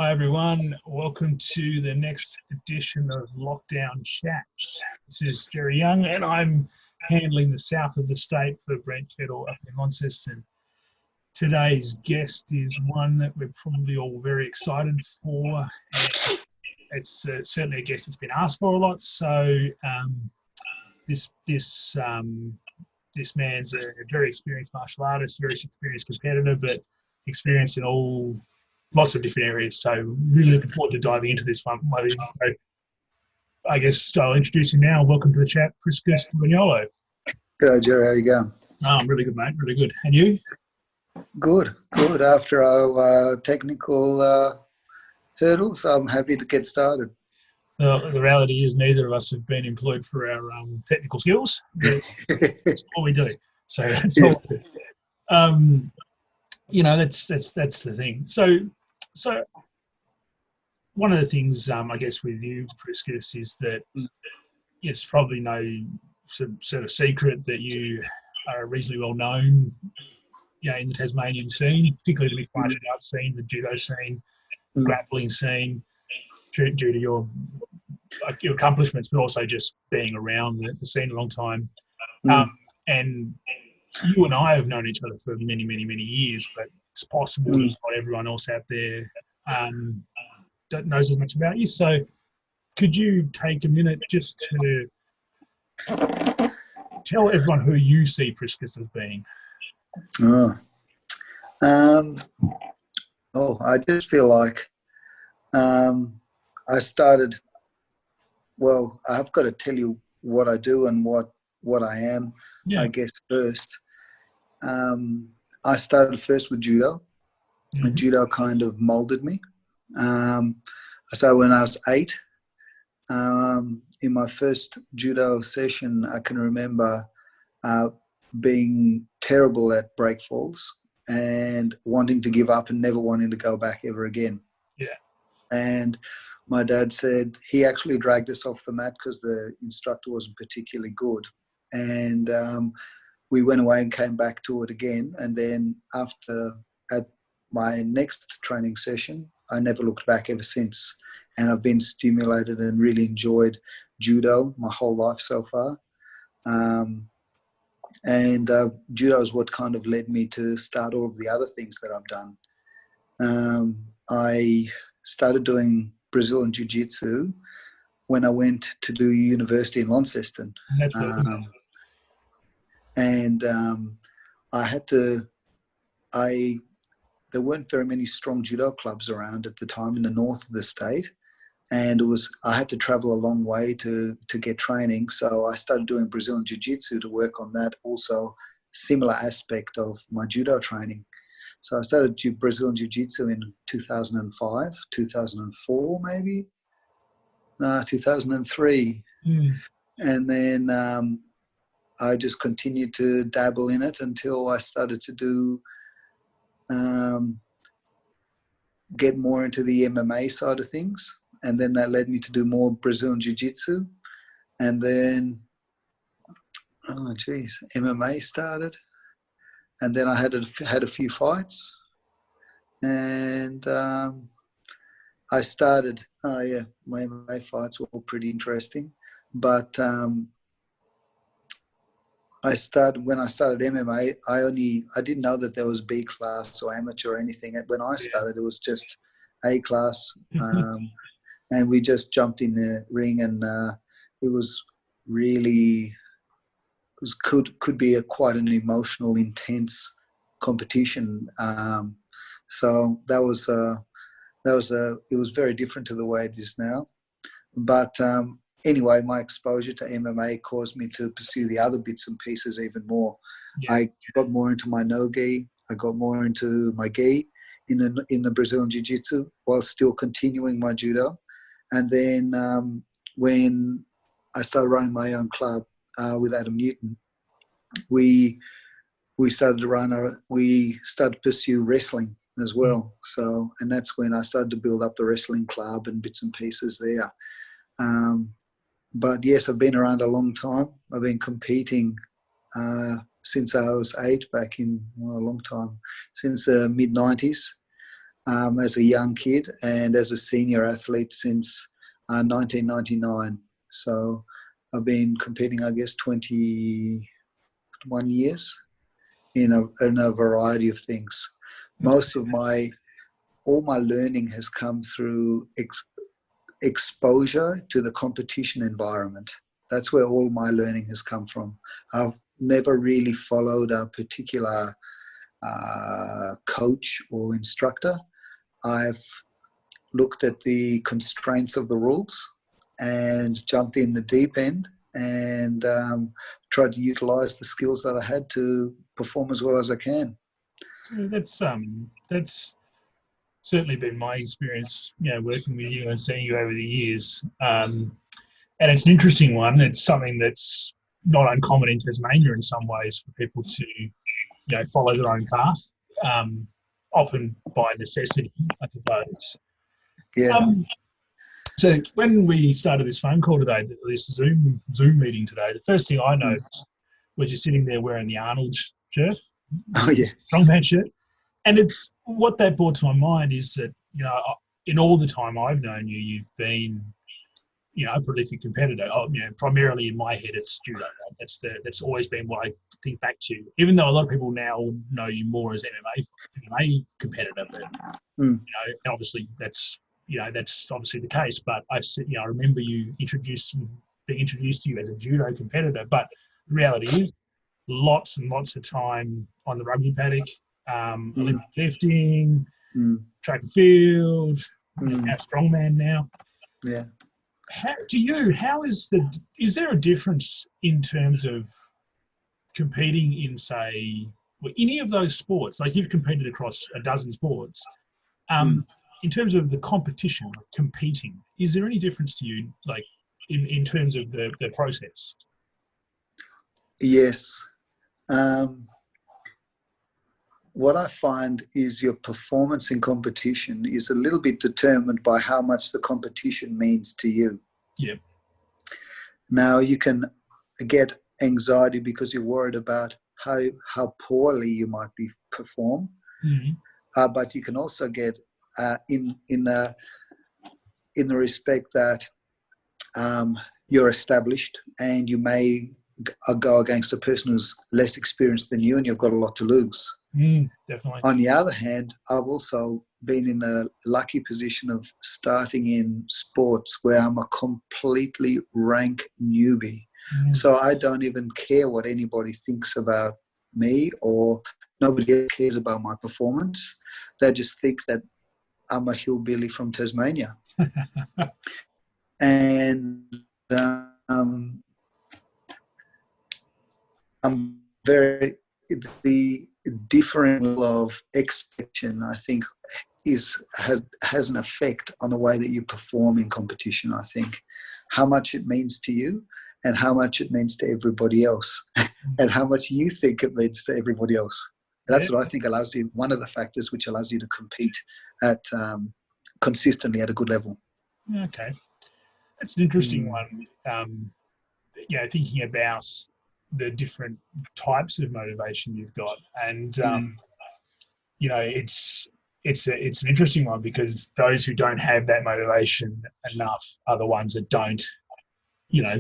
Hi everyone, welcome to the next edition of Lockdown Chats. This is Jerry Young and I'm handling the south of the state for Brent Kettle up in Launceston. Today's guest is one that we're probably all very excited for. It's certainly a guest that's been asked for a lot, so this man's a very experienced martial artist, very experienced competitor, but experienced in lots of different areas. So really looking forward to diving into this one. I guess I'll introduce you now. Welcome to the chat, Priscus Fogagnolo. G'day, Jerry. How you going? Oh, I'm really good, mate. Really good. And you? Good. After our technical hurdles, I'm happy to get started. The reality is neither of us have been employed for our technical skills. That's all we do. So that's all we do. That's the thing. So one of the things, I guess, with you, Priscus, is that it's probably no sort of secret that you are reasonably well known, in the Tasmanian scene, particularly the mixed martial arts scene, the judo scene, grappling scene, due to your accomplishments, but also just being around the scene a long time. And you and I have known each other for many, many, many years, but it's possible that not everyone else out there knows as much about you. So could you take a minute just to tell everyone who you see Priscus as being? I just feel like I started, I've got to tell you what I do and what I am, I guess, first. I started first with judo, and judo kind of molded me. I started when I was 8. In my first judo session, I can remember being terrible at break falls and wanting to give up and never wanting to go back ever again. Yeah. And my dad said he actually dragged us off the mat because the instructor wasn't particularly good. And we went away and came back to it again. And then at my next training session, I never looked back ever since. And I've been stimulated and really enjoyed judo my whole life so far. Judo is what kind of led me to start all of the other things that I've done. I started doing Brazilian Jiu-Jitsu when I went to do university in Launceston. There weren't very many strong judo clubs around at the time in the north of the state. And I had to travel a long way to get training. So I started doing Brazilian Jiu-Jitsu to work on that also similar aspect of my judo training. So I started Brazilian Jiu-Jitsu in 2005, 2004 maybe? No, 2003. And then I just continued to dabble in it until I started to do get more into the MMA side of things. And then that led me to do more Brazilian Jiu-Jitsu. And then, MMA started. And then I had a few fights. And I started, my MMA fights were all pretty interesting. But when I started MMA, I didn't know that there was B class or amateur or anything. When I started, it was just A class. And we just jumped in the ring, and it was really, could be quite an emotional, intense competition. So it was very different to the way it is now. But anyway, my exposure to MMA caused me to pursue the other bits and pieces even more. Yeah. I got more into my no-gi. I got more into my gi in the Brazilian Jiu-Jitsu while still continuing my judo. And then when I started running my own club with Adam Newton, we started to pursue wrestling as well. So, and that's when I started to build up the wrestling club and bits and pieces there. But yes, I've been around a long time. I've been competing since I was 8, back in a long time, since the mid-90s. as a young kid and as a senior athlete since 1999. So I've been competing, I guess, 21 years in a variety of things. All my learning has come through exposure to the competition environment. That's where all my learning has come from. I've never really followed a particular coach or instructor. I've looked at the constraints of the rules and jumped in the deep end and tried to utilize the skills that I had to perform as well as I can. So that's certainly been my experience, working with you and seeing you over the years. And it's an interesting one. It's something that's not uncommon in Tasmania in some ways for people to, follow their own path, often by necessity, I suppose. Yeah. So when we started this phone call today, this Zoom meeting today, the first thing I noticed was you're sitting there wearing the Arnold shirt, Oh yeah, strongman shirt, and it's what that brought to my mind is that in all the time I've known you, you've been a prolific competitor. Primarily in my head, it's judo. Right? That's always been what I think back to. Even though a lot of people now know you more as MMA competitor, but and obviously that's obviously the case. But I remember you being introduced to you as a judo competitor. But the reality is, lots and lots of time on the rugby paddock, Olympic lifting, track and field, strongman now. Yeah. Is there a difference in terms of competing in, say, any of those sports? Like you've competed across a dozen sports. In terms of the competition, competing, is there any difference to you, like in terms of the process? Yes. What I find is your performance in competition is a little bit determined by how much the competition means to you. Yeah. Now you can get anxiety because you're worried about how poorly you might perform, but you can also get in the respect that you're established and you may go against a person who's less experienced than you and you've got a lot to lose. Definitely. On the other hand, I've also been in the lucky position of starting in sports where I'm a completely rank newbie. So I don't even care what anybody thinks about me, or nobody else cares about my performance. They just think that I'm a hillbilly from Tasmania. And I'm the difference of expectation, I think, has an effect on the way that you perform in competition. I think how much it means to you and how much it means to everybody else and how much you think it means to everybody else. That's what I think allows you, one of the factors which allows you to compete at consistently at a good level. Okay. That's an interesting one. Thinking about the different types of motivation you've got, and it's an interesting one because those who don't have that motivation enough are the ones that don't,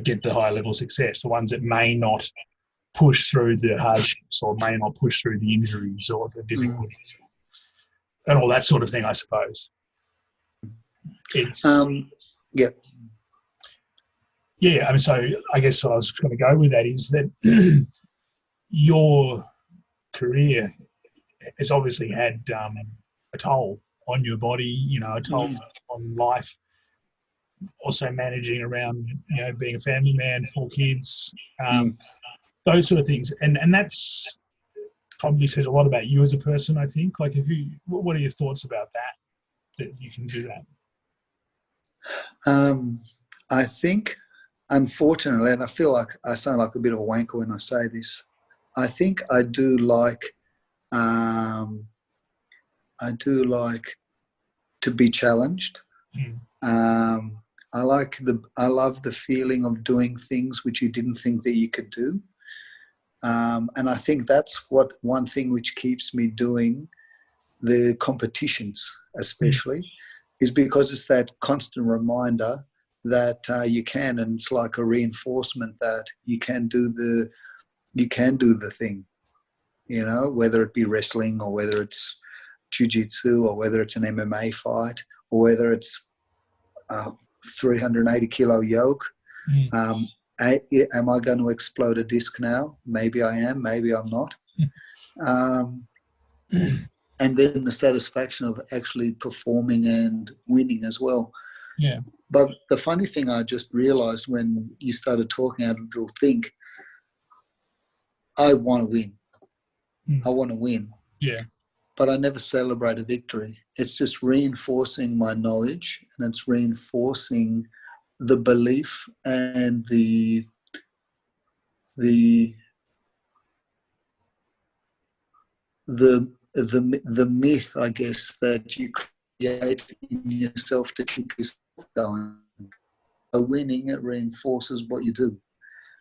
get the high level success. The ones that may not push through the hardships or may not push through the injuries or the difficulties and all that sort of thing. I suppose it's Yeah, I mean, so I guess what I was going to go with that is that your career has obviously had a toll on your body, a toll on life, also managing around, being a family man, 4 kids, those sort of things. And that's probably says a lot about you as a person, I think. Like, what are your thoughts about that you can do that? I think, unfortunately, and I feel like I sound like a bit of a wanker when I say this, I think I do like to be challenged. I love the feeling of doing things which you didn't think that you could do. And I think that's one thing which keeps me doing the competitions especially, is because it's that constant reminder that you can, and it's like a reinforcement that you can do the thing, you know, whether it be wrestling or whether it's jiu-jitsu or whether it's an MMA fight or whether it's 380 kilo yoke. Am I going to explode a disc now? Maybe I am, maybe I'm not. And then the satisfaction of actually performing and winning as well. Yeah. But the funny thing I just realized when you started talking, I had a little think, I want to win. I want to win. Yeah. But I never celebrate a victory. It's just reinforcing my knowledge, and it's reinforcing the belief and the myth, I guess, that you create in yourself to keep yourself going. By winning, it reinforces what you do.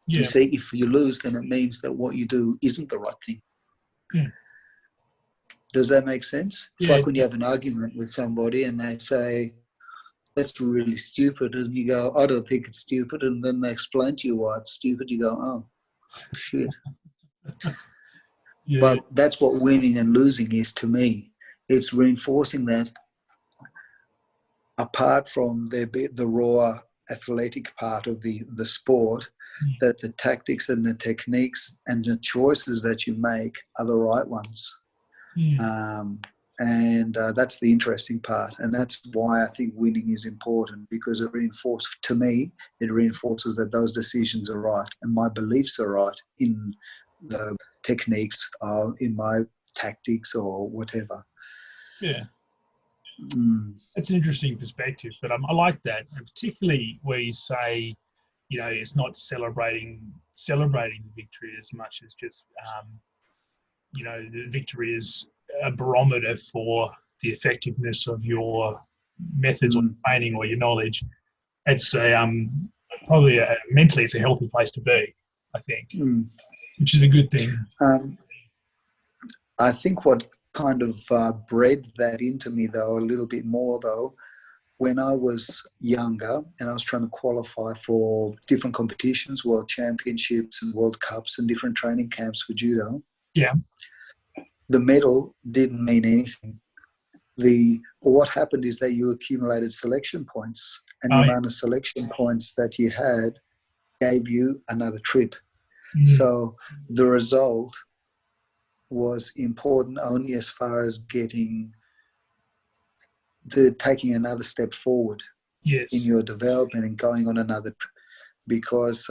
Yeah. You see, if you lose, then it means that what you do isn't the right thing. Does that make sense? It's like when you have an argument with somebody and they say, that's really stupid. And you go, I don't think it's stupid. And then they explain to you why it's stupid. You go, oh, shit. Yeah. But that's what winning and losing is to me. It's reinforcing that apart from the raw athletic part of the sport, that the tactics and the techniques and the choices that you make are the right ones. And that's the interesting part. And that's why I think winning is important, because it reinforces that those decisions are right and my beliefs are right in the techniques, in my tactics or whatever. Yeah. It's an interesting perspective, but I like that, and particularly where you say, you know, it's not celebrating the victory as much as just, you know, the victory is a barometer for the effectiveness of your methods or training or your knowledge. It's probably mentally it's a healthy place to be, I think, which is a good thing. I think what kind of bred that into me, though, a little bit more, though, when I was younger and I was trying to qualify for different competitions, world championships and world cups and different training camps for judo. Yeah. The medal didn't mean anything. What happened is that you accumulated selection points, and the amount of selection points that you had gave you another trip. So the result was important only as far as taking another step forward in your development and going on another trip. Because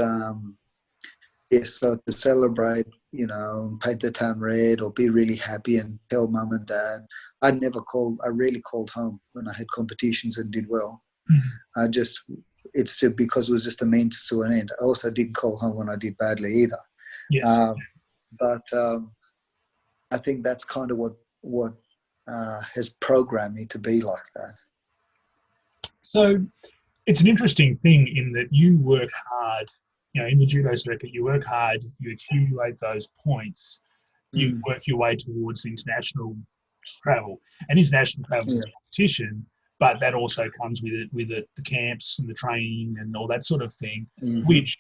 so to celebrate, you know, paint the town red or be really happy and tell mum and dad. I rarely called home when I had competitions and did well. It's just because it was just a means to an end. I also didn't call home when I did badly either. Yes. But I think that's kind of what has programmed me to be like that. So it's an interesting thing in that you work hard, you know, in the judo circuit, you work hard, you accumulate those points, you work your way towards international travel. And international travel is a competition, but that also comes with the camps and the training and all that sort of thing, which,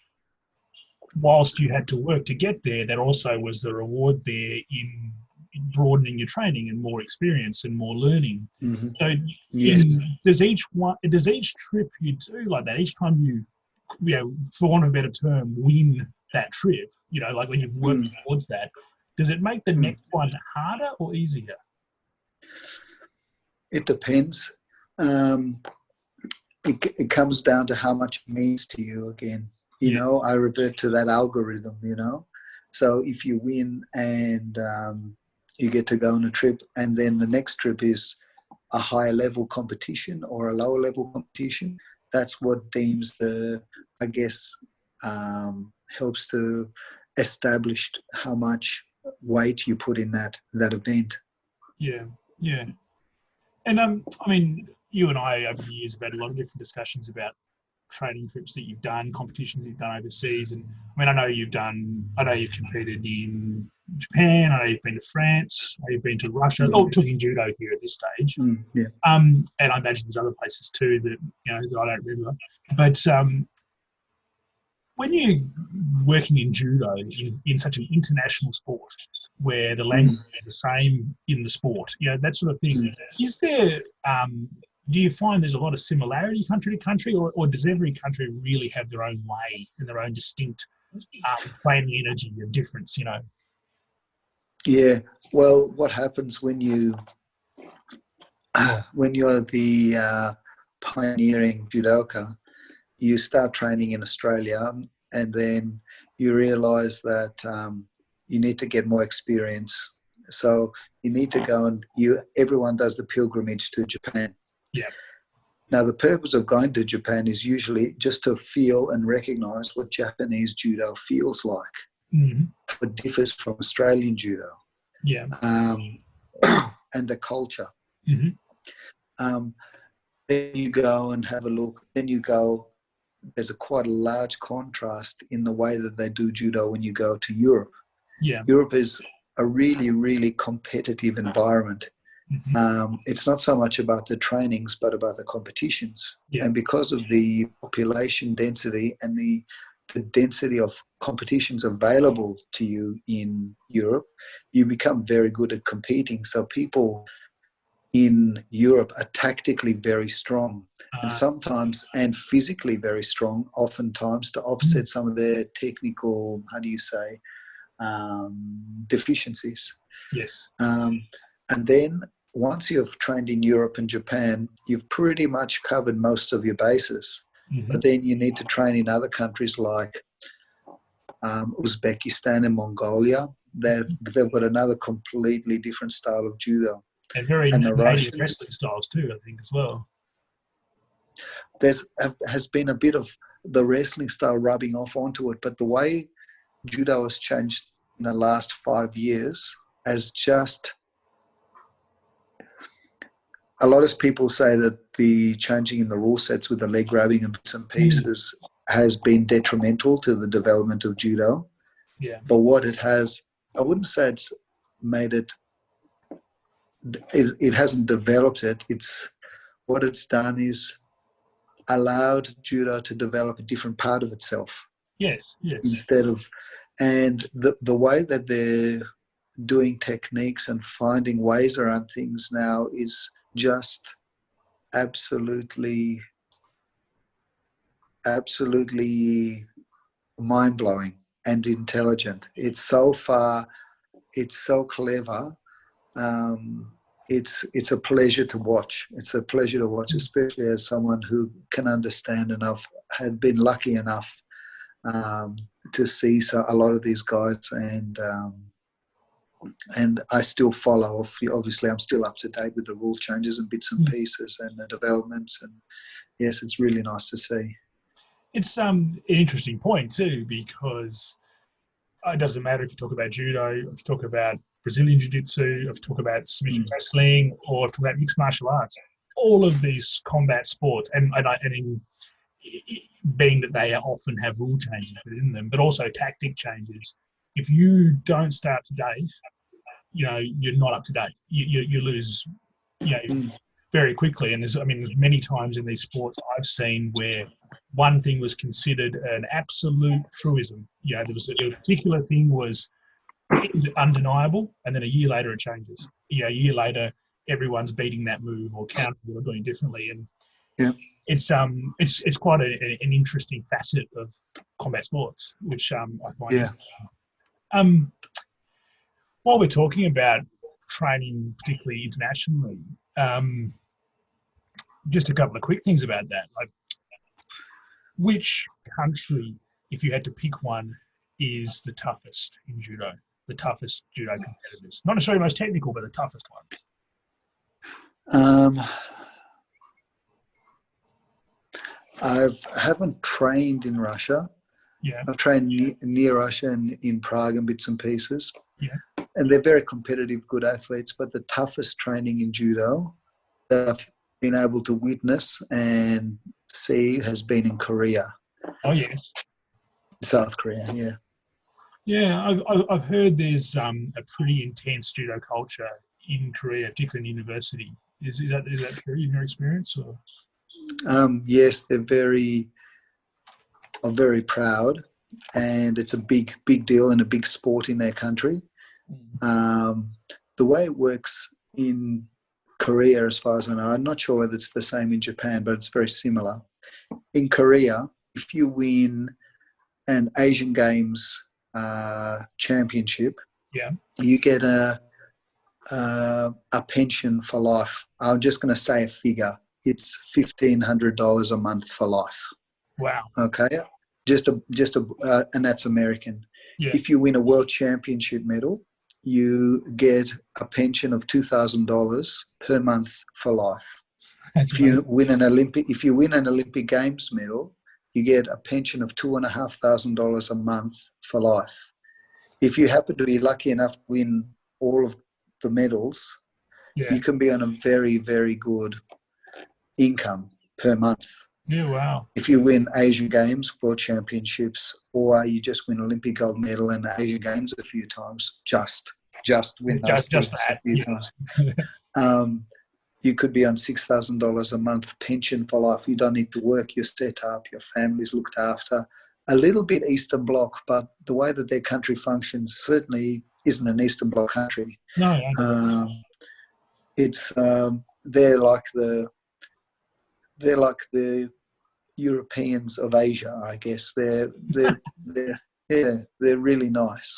whilst you had to work to get there, that also was the reward there in broadening your training and more experience and more learning. So does each trip you do like that, each time you know, for want of a better term, win that trip, you know, like when you've worked towards that, does it make the next one harder or easier? It depends. It comes down to how much it means to you again. You know, I revert to that algorithm, you know. So if you win and you get to go on a trip, and then the next trip is a higher level competition or a lower level competition, that's what deems helps to establish how much weight you put in that event. Yeah. And I mean, you and I over the years have had a lot of different discussions about training trips that you've done, competitions you've done overseas. And I mean, I know you've competed in Japan. I know you've been to France. I know you've been to Russia. Oh, talking judo here at this stage. Yeah. And I imagine there's other places too that that I don't remember. But when you're working in judo in such an international sport, where the language is the same in the sport, that sort of thing, is there? Do you find there's a lot of similarity country to country, or does every country really have their own way and their own distinct training energy and difference? Yeah. Well, what happens when you're the pioneering judoka, you start training in Australia, and then you realize that you need to get more experience. So you need to go and everyone does the pilgrimage to Japan. Yeah. Now, the purpose of going to Japan is usually just to feel and recognize what Japanese judo feels like. Mm-hmm. What differs from Australian judo. Yeah. And the culture. Mm-hmm. Then you go and have a look. Then you go, there's quite a large contrast in the way that they do judo when you go to Europe. Yeah. Europe is a really, really competitive environment. Mm-hmm. It's not so much about the trainings, but about the competitions. Yeah. And because of the population density and the density of competitions available to you in Europe, you become very good at competing. So people in Europe are tactically very strong and sometimes and physically very strong, oftentimes to offset some of their technical, deficiencies. Yes. And then once you've trained in Europe and Japan, you've pretty much covered most of your bases. Mm-hmm. But then you need to train in other countries like Uzbekistan and Mongolia. They've got another completely different style of judo. And very and the native Russians, wrestling styles too, I think, as well. Has been a bit of the wrestling style rubbing off onto it, but the way judo has changed in the last 5 years has just... A lot of people say that the changing in the rule sets with the leg grabbing and bits and pieces has been detrimental to the development of judo. Yeah. But what it has, I wouldn't say it's made it hasn't developed it. What it's done is allowed judo to develop a different part of itself. Yes. Instead of, and the way that they're doing techniques and finding ways around things now is just absolutely mind-blowing and intelligent. It's so clever. It's a pleasure to watch. It's a pleasure to watch, especially as someone who can understand enough, had been lucky enough to see a lot of these guys, and I still follow. Obviously, I'm still up to date with the rule changes and bits and pieces and the developments. And yes, it's really nice to see. It's an interesting point too, because it doesn't matter if you talk about judo, if you talk about Brazilian jiu-jitsu, if you talk about submission wrestling, or if you talk about mixed martial arts. All of these combat sports, and in being that they often have rule changes within them, but also tactic changes. If you don't stay up to date, you're not up to date. You lose, very quickly. And there's many times in these sports I've seen where one thing was considered an absolute truism. There was a particular thing was undeniable, and then a year later it changes. A year later everyone's beating that move or countering or doing differently, and it's quite an interesting facet of combat sports, which I find. While we're talking about training, particularly internationally, just a couple of quick things about that. Like, which country, if you had to pick one, is the toughest in judo? The toughest judo competitors? Not necessarily the most technical, but the toughest ones. I haven't trained in Russia. Yeah. I've trained near Russia and in Prague and bits and pieces. Yeah. And they're very competitive, good athletes. But the toughest training in judo that I've been able to witness and see has been in Korea. Oh, yeah. South Korea, yeah. Yeah, I've heard there's a pretty intense judo culture in Korea, particularly in university. Is that true in your experience? Or? Yes, are very proud, and it's a big deal and a big sport in their country. The way it works in Korea, as far as I know, I'm not sure whether it's the same in Japan, but it's very similar. In Korea, if you win an Asian Games championship, Yeah. you get a pension for life. I'm just going to say a figure. It's $1,500 a month for life. Wow. Okay, and that's American. Yeah. If you win a world championship medal, you get a pension of $2,000 per month for life. If you win an Olympic Games medal, you get a pension of $2,500 a month for life. If you happen to be lucky enough to win all of the medals, you can be on a very, very good income per month. Yeah, wow. If you win Asian Games, World Championships, or you just win Olympic gold medal and Asian Games a few times, just win those things a few times. You could be on $6,000 a month pension for life. You don't need to work. You're set up. Your family's looked after. A little bit Eastern Bloc, but the way that their country functions certainly isn't an Eastern Bloc country. No, it's they're like the Europeans of Asia, I guess. They're really nice.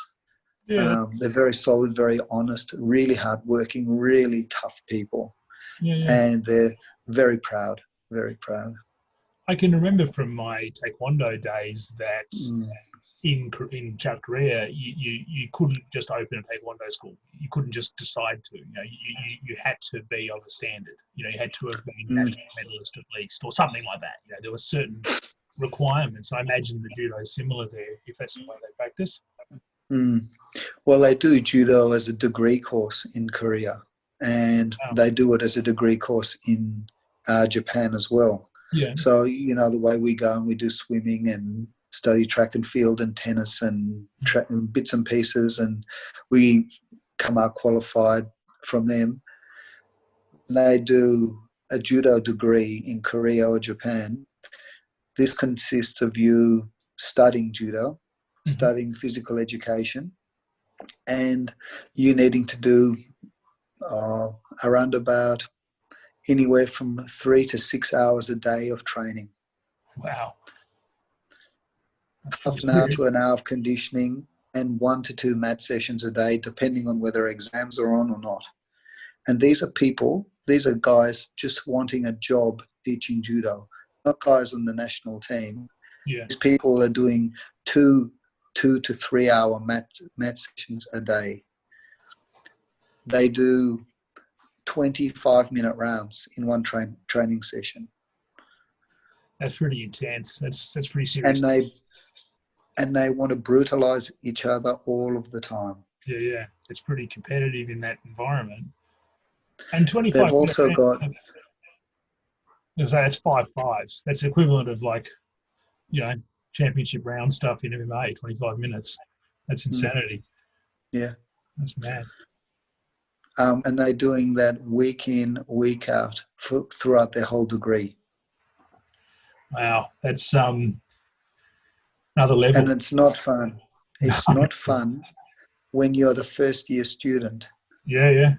Yeah. They're very solid, very honest, really hardworking, really tough people. Yeah. And they're very proud, very proud. I can remember from my Taekwondo days that in South Korea, you couldn't just open a Taekwondo school. You couldn't just decide to. You had to be of a standard. You had to have been national medalist at least, or something like that. There were certain requirements. I imagine the judo is similar there, if that's the way they practice. Well, they do judo as a degree course in Korea, and they do it as a degree course in Japan as well. Yeah. So, the way we go and we do swimming and study track and field and tennis and bits and pieces, and we come out qualified from them. They do a judo degree in Korea or Japan. This consists of you studying judo, studying physical education, and you needing to do around about anywhere from 3 to 6 hours a day of training. Wow. Half an hour to an hour of conditioning and 1 to 2 mat sessions a day, depending on whether exams are on or not. And these are guys just wanting a job teaching judo, not guys on the national team. Yeah. These people are doing 2 to 3 hour mat sessions a day. They do 25-minute rounds in one training session. That's pretty intense. That's pretty serious. And they want to brutalize each other all of the time. Yeah. It's pretty competitive in that environment. And 25. They've also got. So that's 5 fives. That's the equivalent of championship round stuff in MMA. 25 minutes. That's insanity. Yeah. That's mad. And they're doing that week in, week out throughout their whole degree. Wow, that's another level. And it's not fun. It's not fun when you're the first year student. Yeah.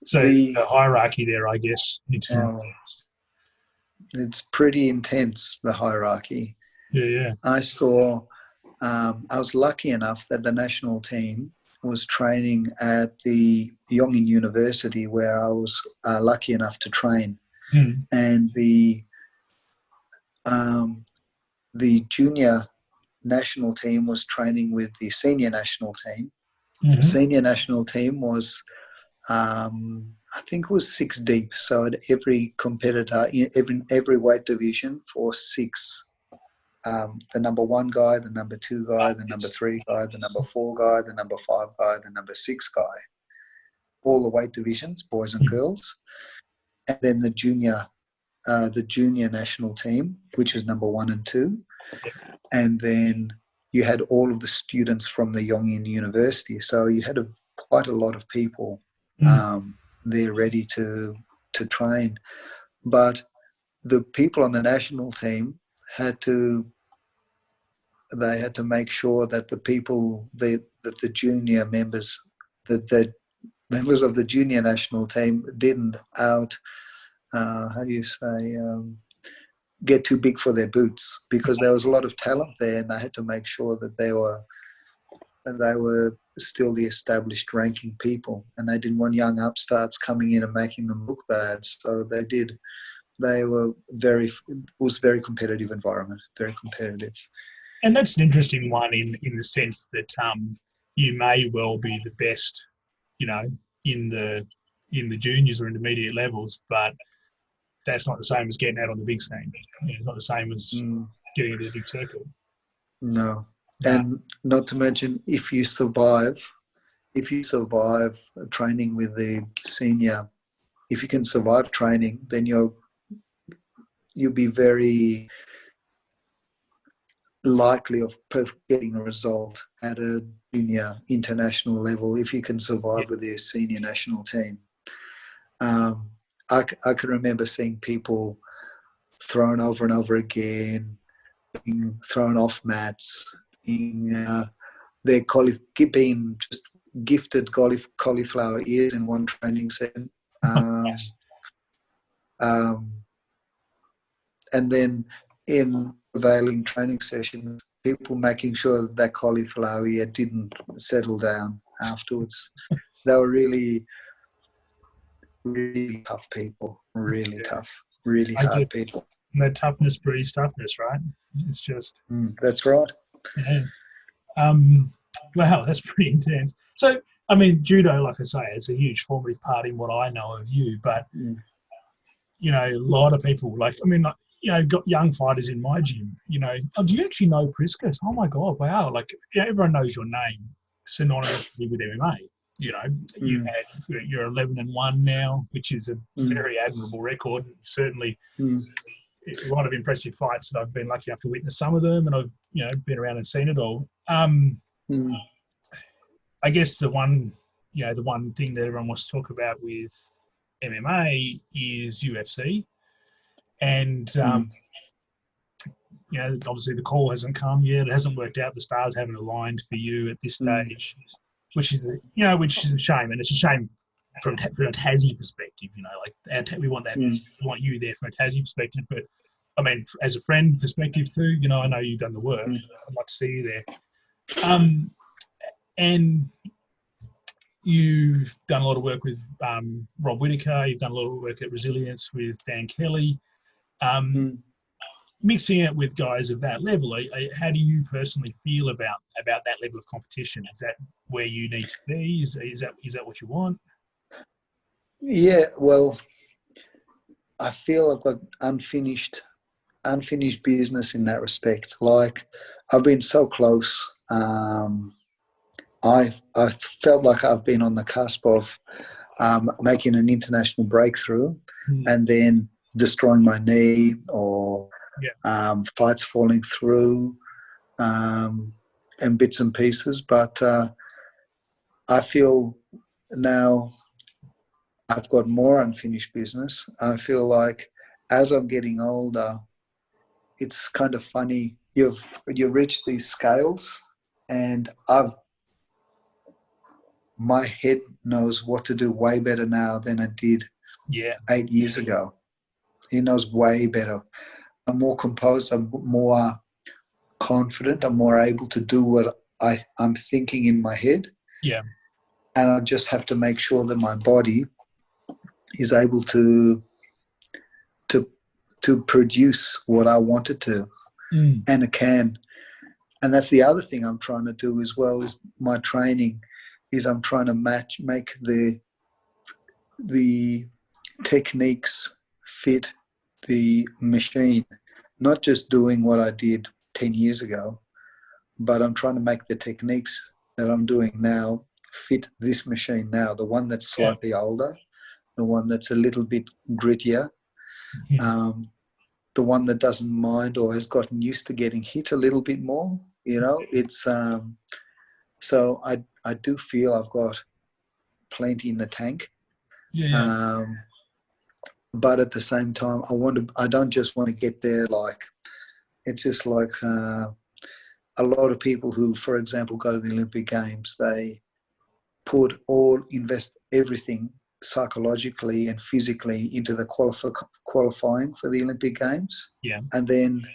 So the hierarchy there, I guess. It's pretty intense, the hierarchy. Yeah. I was lucky enough that the national team was training at the Yongin University, where I was lucky enough to train. And the junior national team was training with the senior national team. The senior national team was, I think it was 6 deep. So at every competitor, every weight division for 6, the number 1 guy, the number 2 guy, the number 3 guy, the number 4 guy, the number 5 guy, the number 6 guy. All the weight divisions, boys and girls. And then the junior national team, which is number 1 and 2. And then you had all of the students from the Yongin University. So you had quite a lot of people there ready to train. But the people on the national team had to make sure that the people, that the junior members, that the members of the junior national team didn't get too big for their boots, because there was a lot of talent there, and they had to make sure that they were still the established ranking people, and they didn't want young upstarts coming in and making them look bad. So they did. It was a very competitive environment, very competitive. And that's an interesting one in the sense that you may well be the best, in the juniors or intermediate levels, but that's not the same as getting out on the big scene. It's not the same as getting into the big circle. No. And not to mention, if you survive training with the senior, if you can survive training, then you'll be very likely of getting a result at a junior international level if you can survive with the senior national team. I can remember seeing people thrown over and over again, being thrown off mats, being just gifted cauliflower ears in one training session. And then in prevailing training sessions, people making sure that cauliflower ear didn't settle down afterwards. They were really, really tough people, really tough, really hard people. And that toughness breeds toughness, right? It's just... that's right. Yeah. Wow, that's pretty intense. So, I mean, judo, like I say, it's a huge formative part in what I know of you, but, a lot of people, got young fighters in my gym, do you actually know Priscus? Oh my God, wow. Everyone knows your name synonymously with MMA. You're 11-1 now, which is a very admirable record. Certainly a lot of impressive fights that I've been lucky enough to witness some of them, and I've, been around and seen it all. I guess the one thing that everyone wants to talk about with MMA is UFC. And, obviously the call hasn't come yet. It hasn't worked out. The stars haven't aligned for you at this stage, which is a shame. And it's a shame from a Tassie perspective, we want that. We want you there from a Tassie perspective. But, I mean, as a friend perspective too, I know you've done the work. I'd like to see you there. And you've done a lot of work with Rob Whittaker. You've done a lot of work at Resilience with Dan Kelly. Mixing it with guys of that level, how do you personally feel about that level of competition? Is that where you need to be? Is that what you want? Yeah, well, I feel I've got unfinished business in that respect. I've been so close. I felt like I've been on the cusp of making an international breakthrough, and then destroying my knee, or fights falling through, and bits and pieces. But I feel now I've got more unfinished business. I feel like as I'm getting older, it's kind of funny. You reach these scales, and my head knows what to do way better now than it did 8 years ago. It knows way better. I'm more composed. I'm more confident. I'm more able to do what I'm thinking in my head. Yeah. And I just have to make sure that my body is able to produce what I want it to, and it can. And that's the other thing I'm trying to do as well, is my training is I'm trying to make the techniques fit the machine, not just doing what I did 10 years ago, but I'm trying to make the techniques that I'm doing now fit this machine now, the one that's slightly older, the one that's a little bit grittier, the one that doesn't mind or has gotten used to getting hit a little bit more, It's so I do feel I've got plenty in the tank. Yeah. But at the same time, I don't just want to get there like, it's just like a lot of people who, for example, go to the Olympic Games, they invest everything psychologically and physically into the qualifying for the Olympic Games. Yeah. And then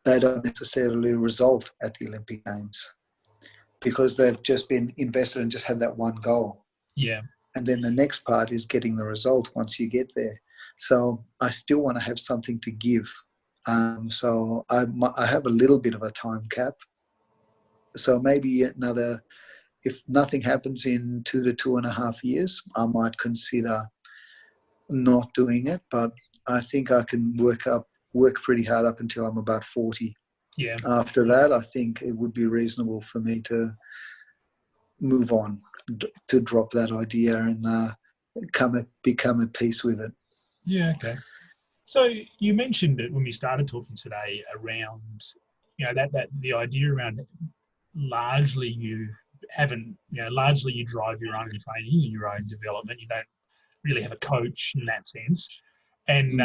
they don't necessarily result at the Olympic Games because they've just been invested and just had that one goal. Yeah. And then the next part is getting the result once you get there. So I still want to have something to give. So I have a little bit of a time cap. So maybe if nothing happens in 2 to 2.5 years, I might consider not doing it. But I think I can work pretty hard up until I'm about 40. Yeah. After that, I think it would be reasonable for me to move on, to drop that idea and become at peace with it. Yeah. Okay. So you mentioned it when we started talking today around, that the idea around largely you largely you drive your own training and your own development. You don't really have a coach in that sense. And,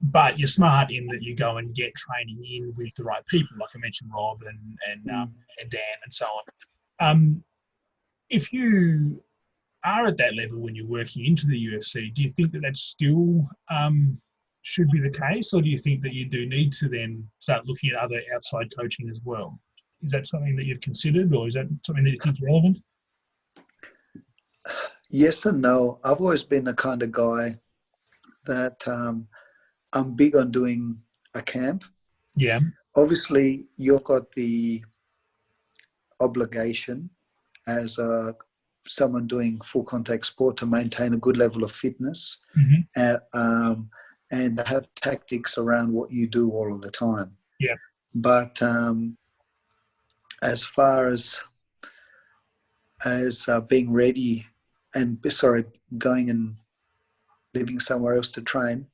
but you're smart in that you go and get training in with the right people, like I mentioned, Rob and Dan and so on. If you are at that level when you're working into the UFC, do you think that that's still should be the case, or do you think that you do need to then start looking at other outside coaching as well? Is that something that you've considered, or is that something that you think is relevant? Yes and no. I've always been the kind of guy that I'm big on doing a camp. Yeah. Obviously, you've got the obligation as someone doing full contact sport to maintain a good level of fitness, and have tactics around what you do all of the time. Yeah. But as far as being ready and going and living somewhere else to train,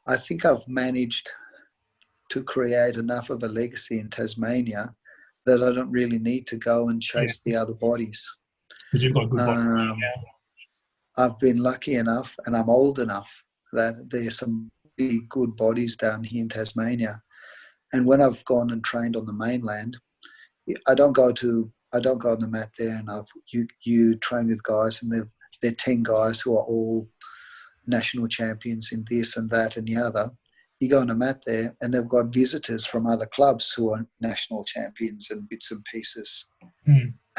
I think I've managed to create enough of a legacy in Tasmania that I don't really need to go and chase the other bodies. Because you've got good body. I've been lucky enough, and I'm old enough, that there's some really good bodies down here in Tasmania. And when I've gone and trained on the mainland, I don't go on the mat there, and you train with guys, and they're 10 guys who are all national champions in this and that and the other. You go on a mat there, and they've got visitors from other clubs who are national champions and bits and pieces.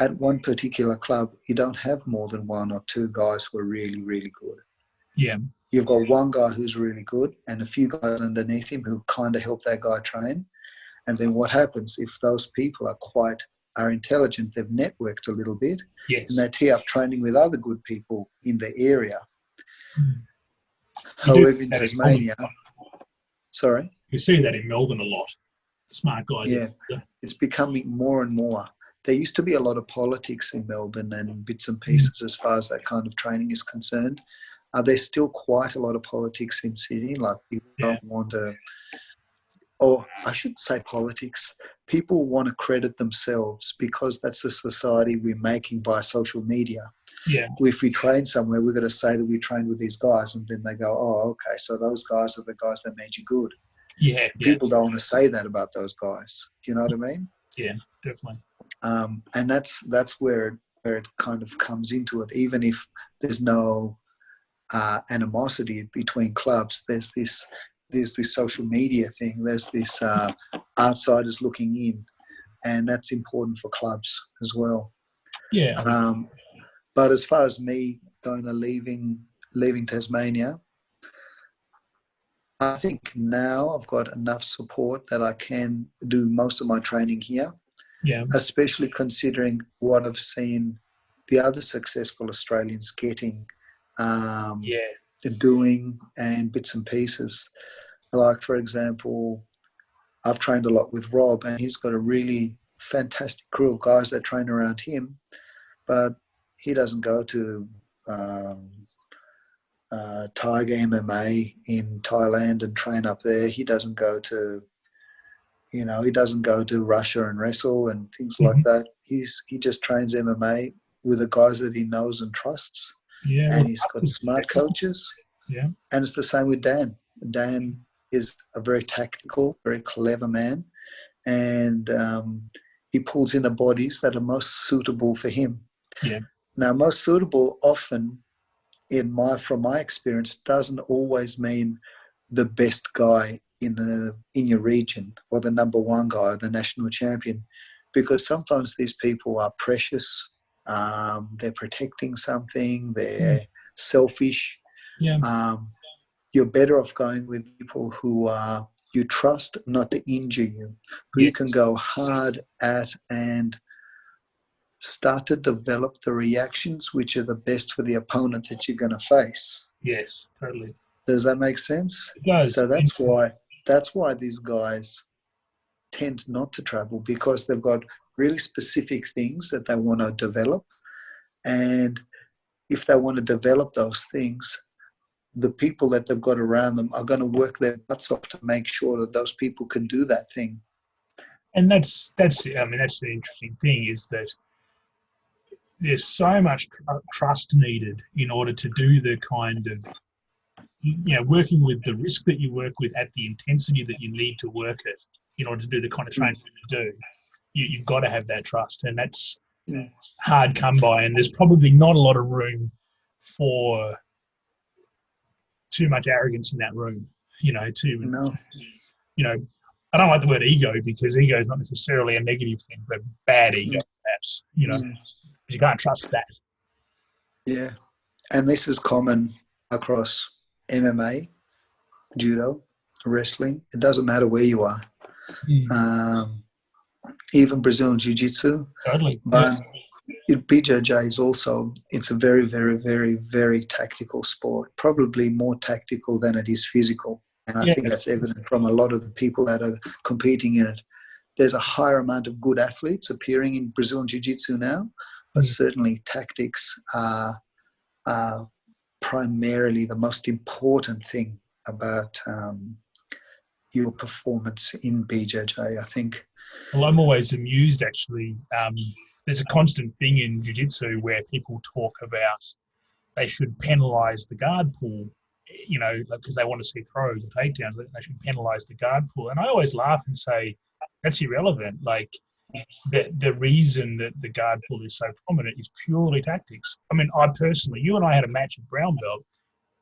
At one particular club, you don't have more than 1 or 2 guys who are really, really good. Yeah. You've got one guy who's really good and a few guys underneath him who kind of help that guy train. And then what happens if those people are intelligent, they've networked a little bit, yes, and they tee up training with other good people in the area. You However, in Tasmania, sorry? You see that in Melbourne a lot. Smart guys. Yeah, it's becoming more and more. There used to be a lot of politics in Melbourne and bits and pieces as far as that kind of training is concerned. There's still quite a lot of politics in Sydney, like people don't want to, or I shouldn't say politics, people want to credit themselves because that's the society we're making by social media. Yeah. If we train somewhere, we've got to say that we trained with these guys, and then they go, oh, okay, so those guys are the guys that made you good. Yeah. People don't want to say that about those guys. Do you know what I mean? Yeah, definitely. And that's where it kind of comes into it. Even if there's no animosity between clubs, there's this social media thing. There's this outsiders looking in, and that's important for clubs as well. Yeah. But as far as me going to leaving Tasmania, I think now I've got enough support that I can do most of my training here. Yeah. Especially considering what I've seen the other successful Australians getting, doing, and bits and pieces. Like, for example, I've trained a lot with Rob, and he's got a really fantastic crew of guys that train around him, but he doesn't go to Tiger MMA in Thailand and train up there. He doesn't go to You know, he doesn't go to Russia and wrestle and things like that. He just trains MMA with the guys that he knows and trusts. Yeah, And he's got smart coaches. Yeah. And it's the same with Dan. Dan is a very tactical, very clever man. And he pulls in the bodies that are most suitable for him. Yeah. Now, most suitable often, from my experience, doesn't always mean the best guy in your region or the number one guy or the national champion, because sometimes these people are precious. They're protecting something. They're selfish. Yeah. You're better off going with people who you trust not to injure you, who you can go hard at and start to develop the reactions which are the best for the opponent that you're going to face. Yes, totally. Does that make sense? It does. So that's why these guys tend not to travel, because they've got really specific things that they want to develop. And if they want to develop those things, the people that they've got around them are going to work their butts off to make sure that those people can do that thing. And that's the interesting thing, is that there's so much trust needed in order to do the kind of, working with the risk that you work with at the intensity that you need to work it in order to do the kind of training that you do. You've got to have that trust, and that's hard come by. And there's probably not a lot of room for too much arrogance in that room. I don't like the word ego, because ego is not necessarily a negative thing, but bad ego, perhaps. You can't trust that. Yeah, and this is common across MMA, judo, wrestling. It doesn't matter where you are. Even Brazilian Jiu-Jitsu. Totally. But BJJ is also, it's a very, very, very, very tactical sport, probably more tactical than it is physical. And I think that's evident from a lot of the people that are competing in it. There's a higher amount of good athletes appearing in Brazilian Jiu-Jitsu now, but certainly tactics are primarily the most important thing about your performance in BJJ, I think. Well, I'm always amused, actually. There's a constant thing in jiu-jitsu where people talk about they should penalise the guard pull, because they want to see throws and takedowns. They should penalise the guard pull. And I always laugh and say, that's irrelevant. Like, the reason that the guard pull is so prominent is purely tactics. I mean, you and I had a match at brown belt.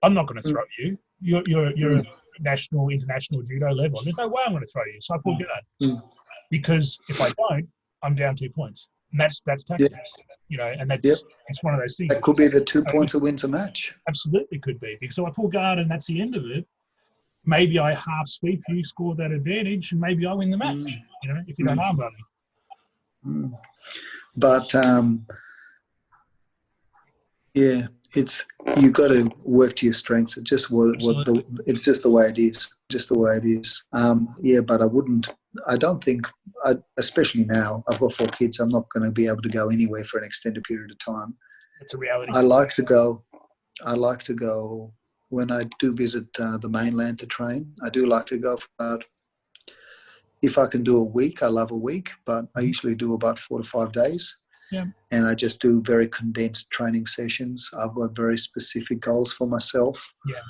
I'm not going to throw you. You're a national, international judo level. There's no way I'm going to throw you. So I pull guard. Because if I don't, I'm down 2 points. And that's tactics. And it's one of those things. That could be the 2 points that wins a match. Absolutely could be. Because I pull guard and that's the end of it. Maybe I half sweep you, score that advantage, and maybe I win the match, if you don't armbar me. But, you got to work to your strengths. It's just it's just the way it is. Just the way it is. But I don't think, especially now, I've got 4 kids. I'm not going to be able to go anywhere for an extended period of time. It's a reality. I like to go when I do visit the mainland to train. I do like to go for about, if I can do a week, I love a week, but I usually do about 4 to 5 days. Yeah. And I just do very condensed training sessions. I've got very specific goals for myself. Yeah.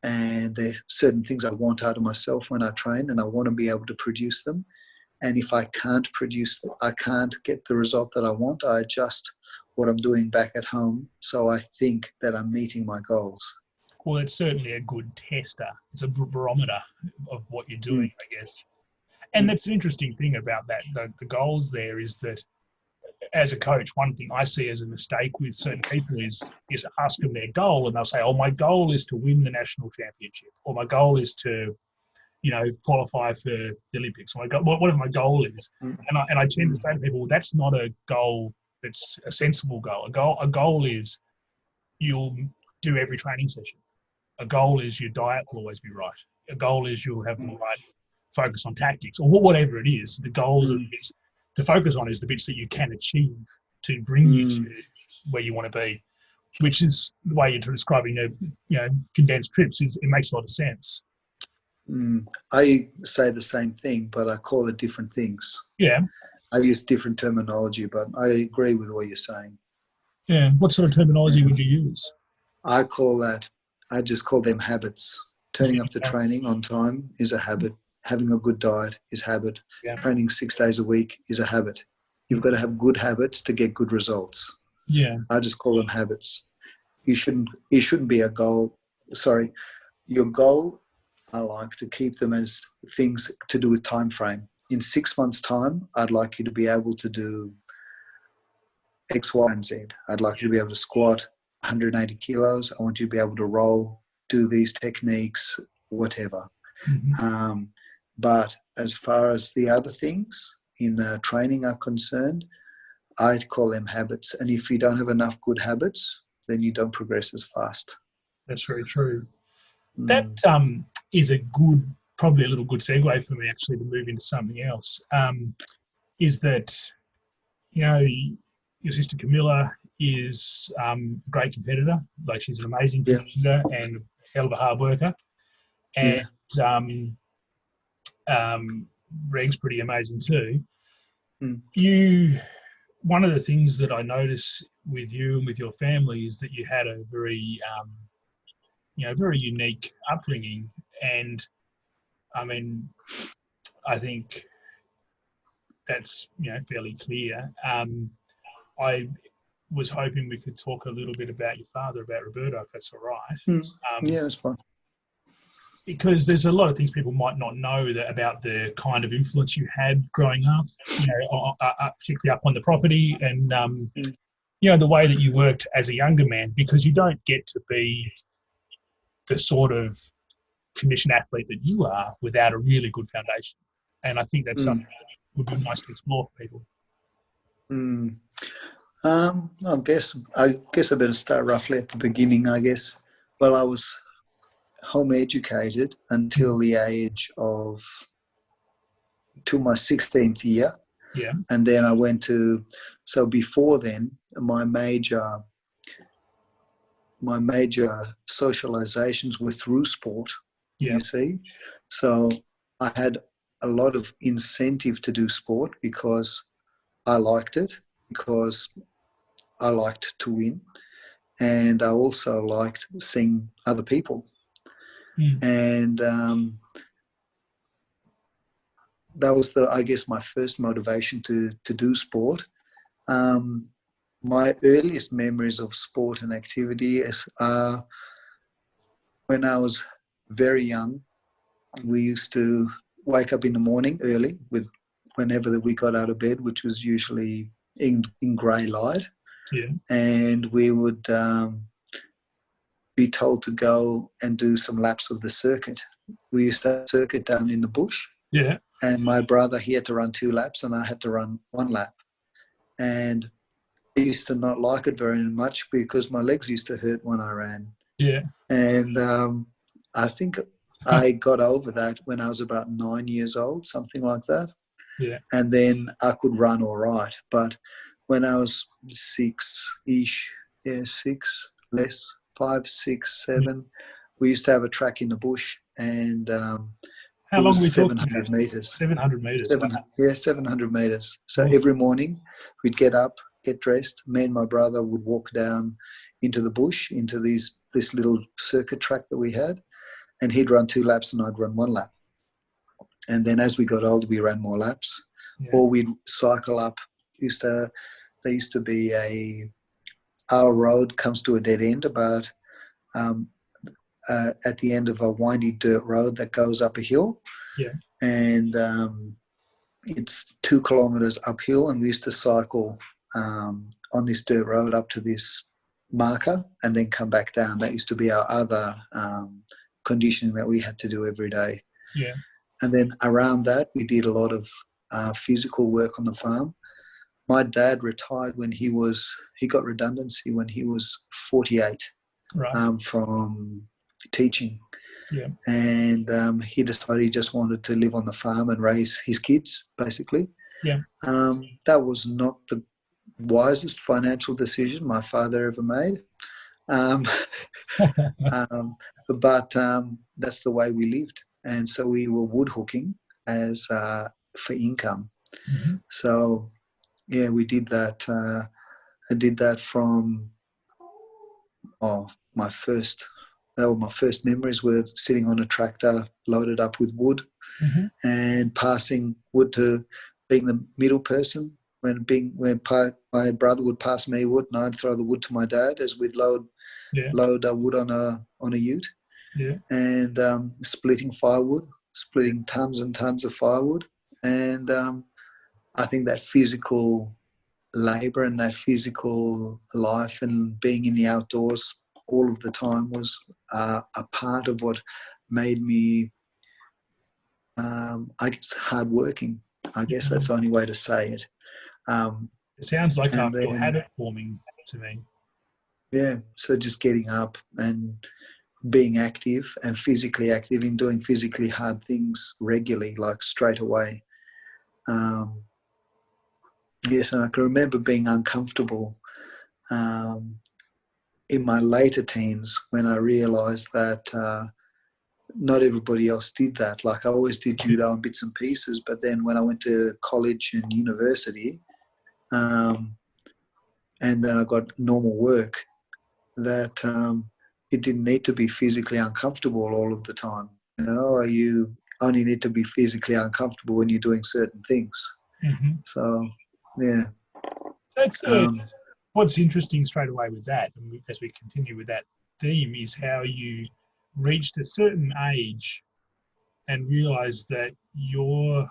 And there's certain things I want out of myself when I train, and I want to be able to produce them. And if I can't I can't get the result that I want, I adjust what I'm doing back at home. So I think that I'm meeting my goals. Well, it's certainly a good tester. It's a barometer of what you're doing, I guess. And that's the interesting thing about that. The goals there is that, as a coach, one thing I see as a mistake with certain people is ask them their goal, and they'll say, my goal is to win the national championship, or my goal is to, qualify for the Olympics, or whatever my goal is. And I tend to say to people, that's not a goal that's a sensible goal. A goal is you'll do every training session. A goal is your diet will always be right. A goal is you'll have the right focus on tactics, or whatever it is. The goals are to focus on is the bits that you can achieve to bring you to where you want to be, which is the way you're describing condensed trips. It makes a lot of sense. I say the same thing, but I call it different things. Yeah. I use different terminology, but I agree with what you're saying. Yeah. What sort of terminology would you use? I just call them habits. Turning up to training on time is a habit. Having a good diet is habit. Yeah. Training 6 days a week is a habit. You've got to have good habits to get good results. Yeah. I just call them habits. It shouldn't be a goal. Sorry. Your goal, I like to keep them as things to do with time frame. In 6 months' time, I'd like you to be able to do X, Y, and Z. I'd like you to be able to squat 180 kilos. I want you to be able to roll, do these techniques, whatever. But as far as the other things in the training are concerned, I'd call them habits. And if you don't have enough good habits, then you don't progress as fast. That's very true. That is probably a little good segue for me actually to move into something else. Is that, your sister Camilla is a great competitor. Like, she's an amazing competitor and a hell of a hard worker. And Reg's pretty amazing too. One of the things that I notice with you and with your family is that you had a very, very unique upbringing. And I mean, I think that's, fairly clear. I was hoping we could talk a little bit about your father, about Roberto, if that's all right. Yeah, that's fine. Because there's a lot of things people might not know about the kind of influence you had growing up, particularly up on the property, and the way that you worked as a younger man, because you don't get to be the sort of commission athlete that you are without a really good foundation. And I think that's something that would be nice to explore for people. I guess I better start roughly at the beginning, I guess. Well, I was home educated until the age of, till my 16th year. Yeah. And then I went to, so before then, my major socializations were through sport, you see. So I had a lot of incentive to do sport because I liked it, because I liked to win. And I also liked seeing other people. And that was I guess, my first motivation to do sport. My earliest memories of sport and activity is when I was very young. We used to wake up in the morning early whenever we got out of bed, which was usually in grey light. Yeah. And we would be told to go and do some laps of the circuit. We used to have a circuit down in the bush. Yeah. And my brother, he had to run 2 laps and I had to run 1 lap. And I used to not like it very much because my legs used to hurt when I ran. Yeah. And I think I got over that when I was about 9 years old, something like that. Yeah. And then I could run all right. But when I was 6-ish, 6, less, 5, 6, 7, we used to have a track in the bush, and how long were we 700 meters. 700 meters. 700 meters. So every morning we'd get up, get dressed. Me and my brother would walk down into the bush, into this little circuit track that we had, and he'd run 2 laps and I'd run 1 lap. And then as we got older, we ran more laps, or we'd cycle up. There used to be our road comes to a dead end about at the end of a windy dirt road that goes up a hill. Yeah. And it's 2 kilometers uphill, and we used to cycle on this dirt road up to this marker and then come back down. That used to be our other conditioning that we had to do every day. Yeah. And then around that, we did a lot of physical work on the farm. My dad retired when he got redundancy when he was 48 from teaching. Yeah. And he decided he just wanted to live on the farm and raise his kids, basically. Yeah. That was not the wisest financial decision my father ever made. But that's the way we lived. and so we were wood hooking as for income. Mm-hmm. So yeah, we did that. I did that from my first. My first memories were sitting on a tractor loaded up with wood, Mm-hmm. and passing wood to being the middle person. When my brother would pass me wood, and I'd throw the wood to my dad as we'd load wood on a ute, and splitting firewood, splitting tons and tons of firewood, and I think that physical labor and that physical life and being in the outdoors all of the time was a part of what made me, I guess, hardworking. I guess that's the only way to say it. It sounds like your then, habit forming to me. Yeah, so just getting up and being active and physically active in doing physically hard things regularly, like straight away. Yes, and I can remember being uncomfortable in my later teens when I realised that not everybody else did that. Like I always did judo in bits and pieces, but then when I went to college and university, and then I got normal work, that it didn't need to be physically uncomfortable all of the time. You know, you only need to be physically uncomfortable when you're doing certain things. Mm-hmm. So, yeah. That's what's interesting straight away with that, and as we continue with that theme, is how you reached a certain age and realized that your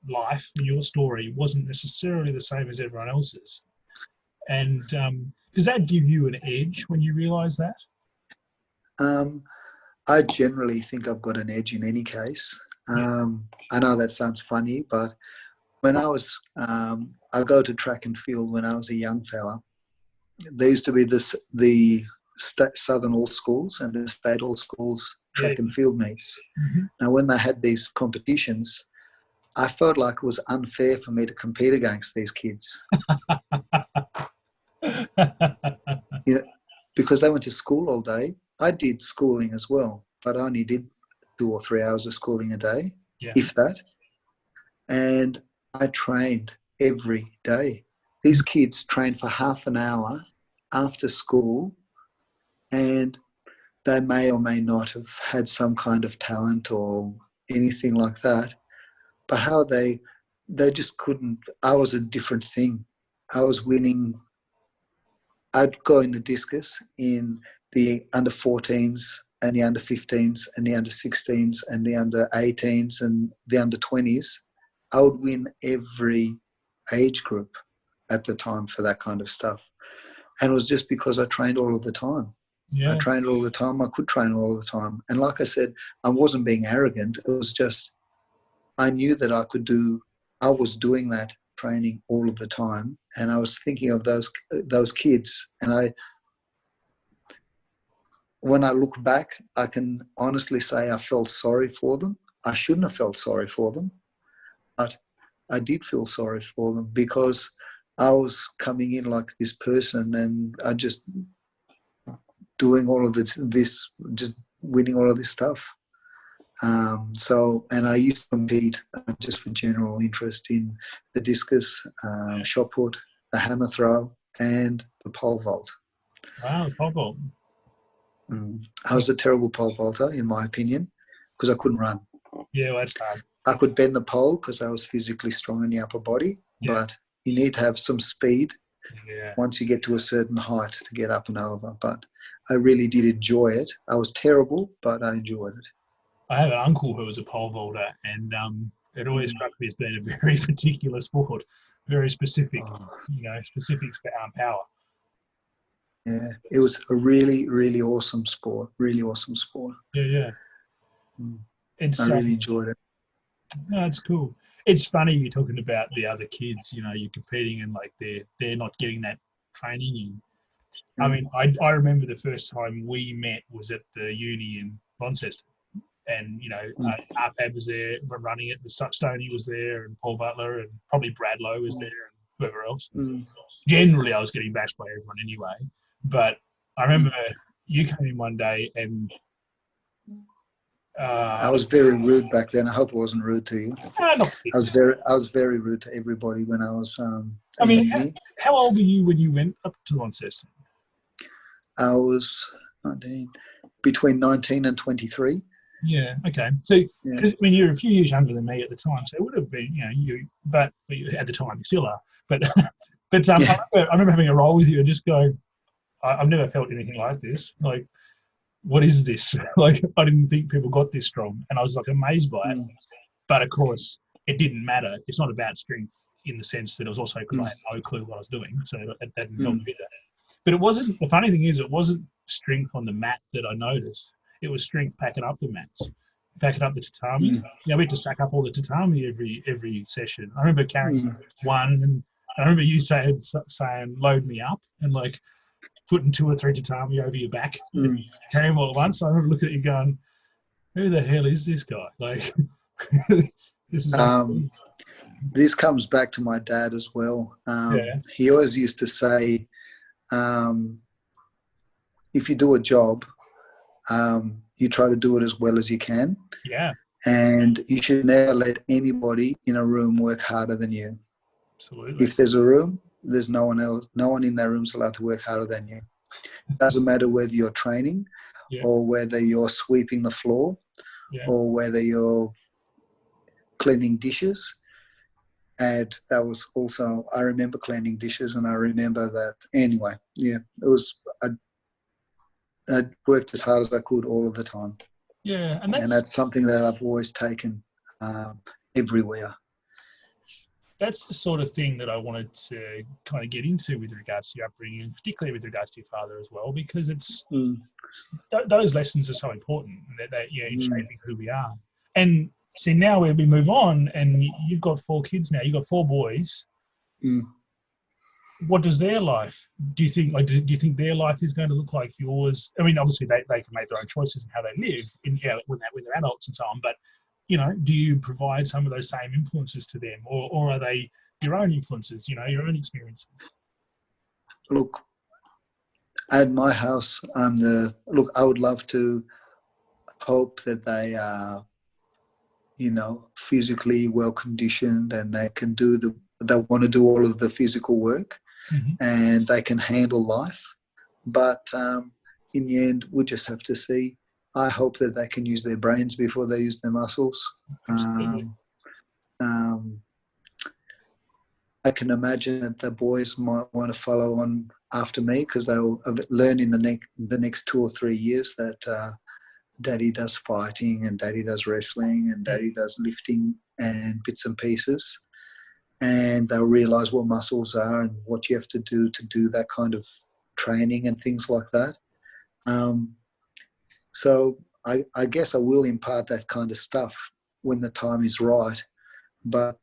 life and your story wasn't necessarily the same as everyone else's. And does that give you an edge when you realize that? I generally think I've got an edge in any case. I know that sounds funny, but when I was, I go to track and field when I was a young fella. There used to be the Southern All Schools and the State All Schools track and field meets. Mm-hmm. Now, when they had these competitions, I felt like it was unfair for me to compete against these kids. You know, because they went to school all day. I did schooling as well, but I only did 2 or 3 hours of schooling a day, if that. And I trained every day. These kids trained for half an hour after school, and they may or may not have had some kind of talent or anything like that. But how they just couldn't. I was a different thing. I was winning. I'd go in the discus in the under 14s and the under 15s and the under 16s and the under 18s and the under 20s. I would win every age group at the time for that kind of stuff. And it was just because I trained all of the time. I trained all the time. I could train all the time. And like I said, I wasn't being arrogant. It was just, I knew that I was doing that training all of the time. And I was thinking of those kids. And when I look back, I can honestly say I felt sorry for them. I shouldn't have felt sorry for them, but I did feel sorry for them because I was coming in like this person and I just doing all of this just winning all of this stuff. And I used to compete just for general interest in the discus, shot put, the hammer throw, and the pole vault. Wow, pole vault. I was a terrible pole vaulter, in my opinion, because I couldn't run. Yeah, well, that's hard. I could bend the pole because I was physically strong in the upper body, but you need to have some speed once you get to a certain height to get up and over. But I really did enjoy it. I was terrible, but I enjoyed it. I have an uncle who was a pole vaulter, and it always struck me as being a very particular sport, very specific, specific power. Yeah, it was a really, really awesome sport. Really awesome sport. Yeah. I really enjoyed it. No, it's cool. It's funny you're talking about the other kids. You know, you're competing and like they're not getting that training in. I mean, I remember the first time we met was at the uni in Launceston. And, Arpad was there running it. Stoney was there and Paul Butler and probably Bradlow was there and whoever else. Generally, I was getting bashed by everyone anyway. But I remember you came in one day and I was very rude back then. I hope I wasn't rude to you. Not I was very rude to everybody when I was I in mean, uni. how old were you when you went up to Launceston? I was 19, between 19 and 23. Yeah. Okay. So, because I mean, you're a few years younger than me at the time, so it would have been, but at the time you still are. But, I remember having a roll with you and just going, I've never felt anything like this. Like, what is this? Like, I didn't think people got this strong, and I was like amazed by it. But of course, it didn't matter. It's not about strength in the sense that it was also because I had no clue what I was doing, so that didn't help me. But it wasn't. The funny thing is, it wasn't strength on the mat that I noticed. It was strength packing up the mats, packing up the tatami. We had to stack up all the tatami every session. I remember carrying one, and I remember you saying, "Load me up," and like putting 2 or 3 tatami over your back, carrying them all at once. I remember looking at you going, "Who the hell is this guy?" Like, this is. This comes back to my dad as well. He always used to say, if you do a job, you try to do it as well as you can. Yeah. And you should never let anybody in a room work harder than you. Absolutely. If there's a room, there's no one else. No one in that room is allowed to work harder than you. It doesn't matter whether you're training or whether you're sweeping the floor or whether you're cleaning dishes. And that was also, I remember cleaning dishes, and I remember that. Anyway, it was, I worked as hard as I could all of the time. Yeah, and that's something that I've always taken everywhere. That's the sort of thing that I wanted to kind of get into with regards to your upbringing, particularly with regards to your father as well, because it's those lessons are so important that in shaping who we are. And see, now we move on, and you've got 4 kids now. You've got 4 boys. What does their life? Do you think? Do you think their life is going to look like yours? I mean, obviously they can make their own choices in how they live when they're adults and so on. But do you provide some of those same influences to them, or are they your own influences? Your own experiences. Look, at my house, I would love to hope that they are, physically well conditioned, and they can they want to do all of the physical work, and they can handle life. But in the end, we just have to see. I hope that they can use their brains before they use their muscles. I can imagine that the boys might want to follow on after me, because they'll learn in the next 2 or 3 years that Daddy does fighting, and Daddy does wrestling, and Daddy does lifting and bits and pieces. And they'll realise what muscles are and what you have to do that kind of training and things like that. So I guess I will impart that kind of stuff when the time is right. But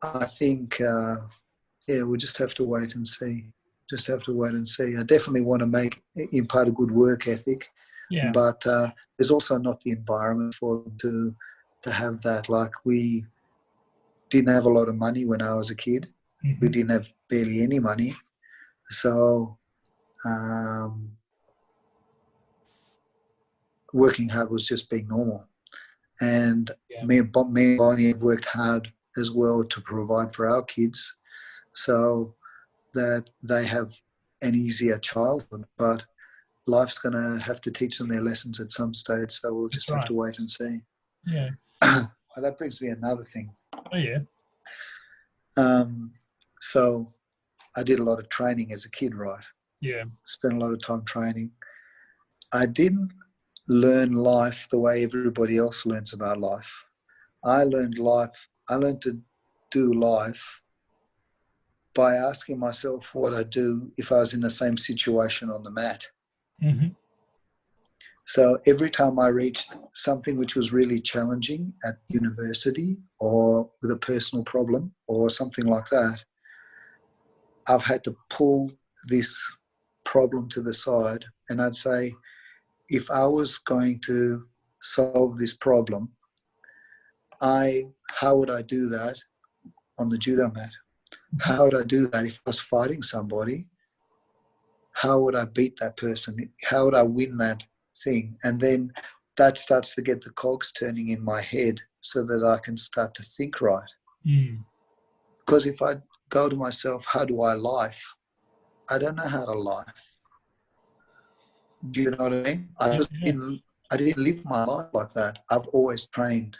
I think, we'll just have to wait and see. I definitely want to impart a good work ethic. Yeah. But there's also not the environment for them to have that. Like, we didn't have a lot of money when I was a kid. We didn't have barely any money. So working hard was just being normal. And me and Bonnie have worked hard as well to provide for our kids so that they have an easier childhood. But life's going to have to teach them their lessons at some stage, so we'll just have to wait and see. Yeah. That brings me another thing. Oh, yeah. So I did a lot of training as a kid, right? Yeah. Spent a lot of time training. I didn't learn life the way everybody else learns about life. I learned to do life by asking myself what I'd do if I was in the same situation on the mat. So every time I reached something which was really challenging at university, or with a personal problem or something like that, I've had to pull this problem to the side, and I'd say, if I was going to solve this problem, how would I do that on the judo mat? How would I do that if I was fighting somebody? How would I beat that person? How would I win that thing? And then that starts to get the cogs turning in my head so that I can start to think right. Because if I go to myself, how do I life? I don't know how to life. Do you know what I mean? I didn't live my life like that. I've always trained.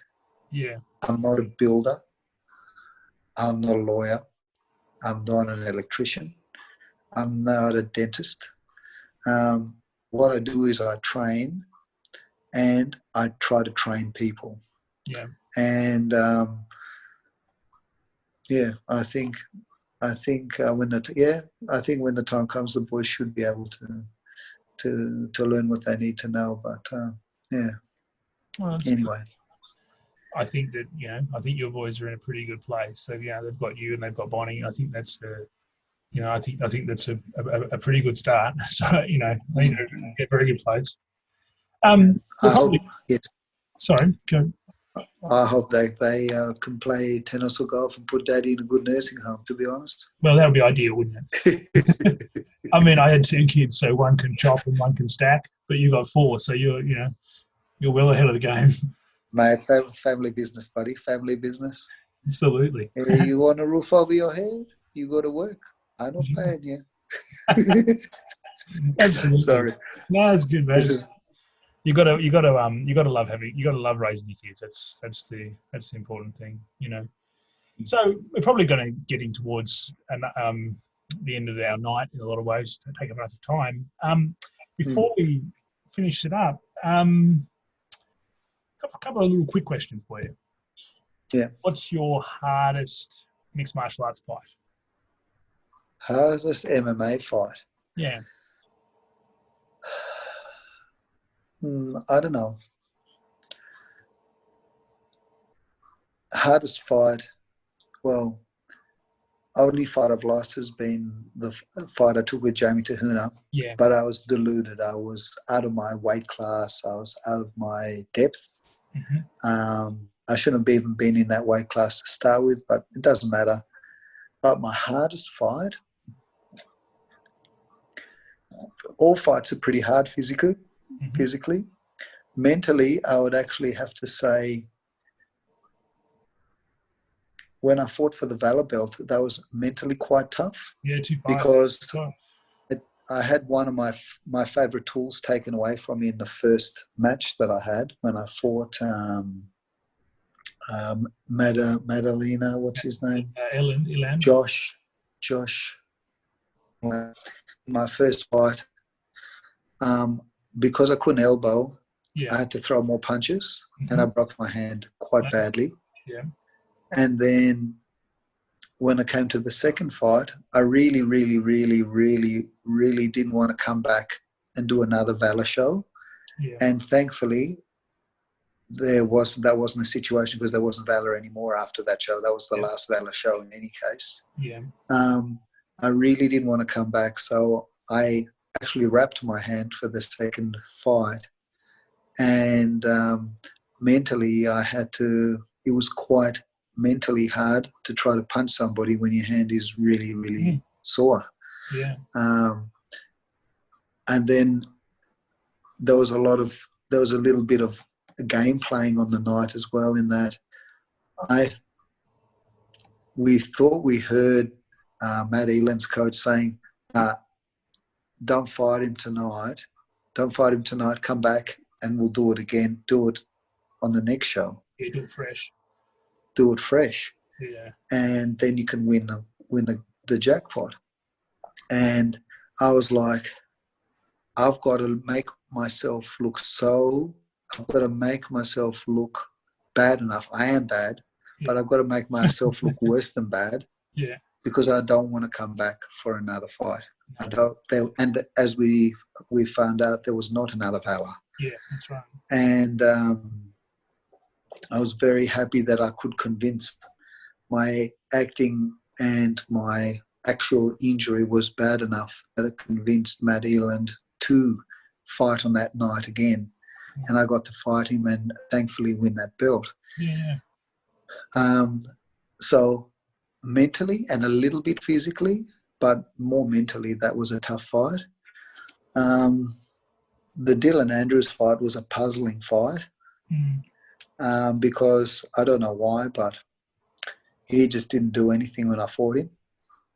Yeah. I'm not a builder. I'm not a lawyer. I'm not an electrician. I'm not a dentist. What I do is I train, and I try to train people. Yeah. And I think when the time comes, the boys should be able to learn what they need to know. But Well, anyway. I think that, I think your boys are in a pretty good place. So, they've got you and they've got Bonnie. I think that's I think that's a pretty good start. So, I think they're in a very good place. Yes. Sorry, go. I hope they can play tennis or golf and put Daddy in a good nursing home, to be honest. Well, that would be ideal, wouldn't it? I mean, I had 2 kids, so one can chop and one can stack, but you got 4, so you're well ahead of the game. Mate, family business, buddy. Family business. Absolutely. You want a roof over your head? You go to work. I'm not paying you. Absolutely. Sorry. No, it's good, man. You gotta love raising your kids. That's the important thing, So we're probably going to get in towards the end of our night in a lot of ways to take up enough time. Before we finish it up, a couple of little quick questions for you. Yeah. What's your hardest mixed martial arts fight? Hardest MMA fight? Yeah. I don't know. Hardest fight? Well, only fight I've lost has been the fight I took with Jamie Tahuna. Yeah. But I was deluded. I was out of my weight class. I was out of my depth. I shouldn't have even been in that weight class to start with, but it doesn't matter. But my hardest fight, all fights are pretty hard physically. Mentally, I would actually have to say, when I fought for the Valor belt, that was mentally quite tough. Yeah, because I had one of my favourite tools taken away from me in the first match that I had when I fought Madalena, what's his name? Ilan. Josh. My first fight, because I couldn't elbow, I had to throw more punches, and I broke my hand quite badly. Yeah. And then when it came to the second fight, I really, really, really, really, really didn't want to come back and do another Valor show. Yeah. And thankfully, that wasn't a situation, because there wasn't Valor anymore after that show. That was the last Valor show in any case. Yeah. I really didn't want to come back, so I actually wrapped my hand for the second fight. And mentally, it was quite mentally hard to try to punch somebody when your hand is really, really sore. Yeah. And then there was a little bit of game playing on the night as well, in that we thought we heard Matt Eland's coach saying, don't fight him tonight, come back and we'll do it again, do it on the next show. Yeah, do it fresh. Yeah. And then you can win the jackpot. And I was like, I've got to make myself look bad enough. I am bad, but I've got to make myself look worse than bad. Yeah. Because I don't want to come back for another fight. And as we found out, there was not another Valor. Yeah, that's right. And I was very happy that I could convince my acting, and my actual injury was bad enough that it convinced Matt Eland to fight on that night again. And I got to fight him and thankfully win that belt. Yeah. So mentally and a little bit physically, but more mentally, that was a tough fight. the Dylan Andrews fight was a puzzling fight because I don't know why, but he just didn't do anything when I fought him.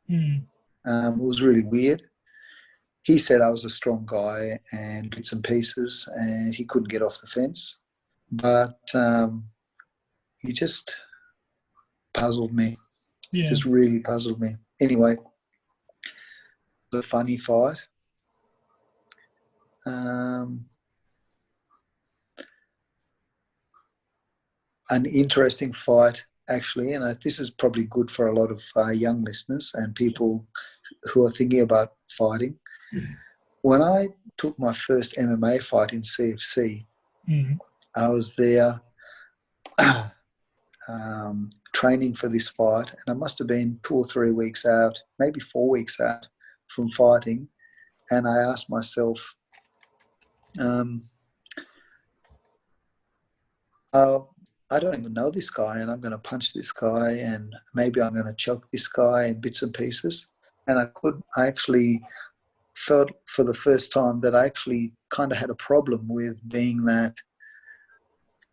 It was really weird. He said I was a strong guy and bits and pieces, and he couldn't get off the fence. But he just puzzled me. Yeah. Just really puzzled me. Anyway, it was a funny fight. An interesting fight, actually, and this is probably good for a lot of young listeners and people who are thinking about fighting. When I took my first MMA fight in CFC, I was there training for this fight, and I must have been 2 or 3 weeks out, maybe 4 weeks out from fighting, and I asked myself, I don't even know this guy, and I'm going to punch this guy, and maybe I'm going to choke this guy in bits and pieces. And I actually felt for the first time that I actually kind of had a problem with being that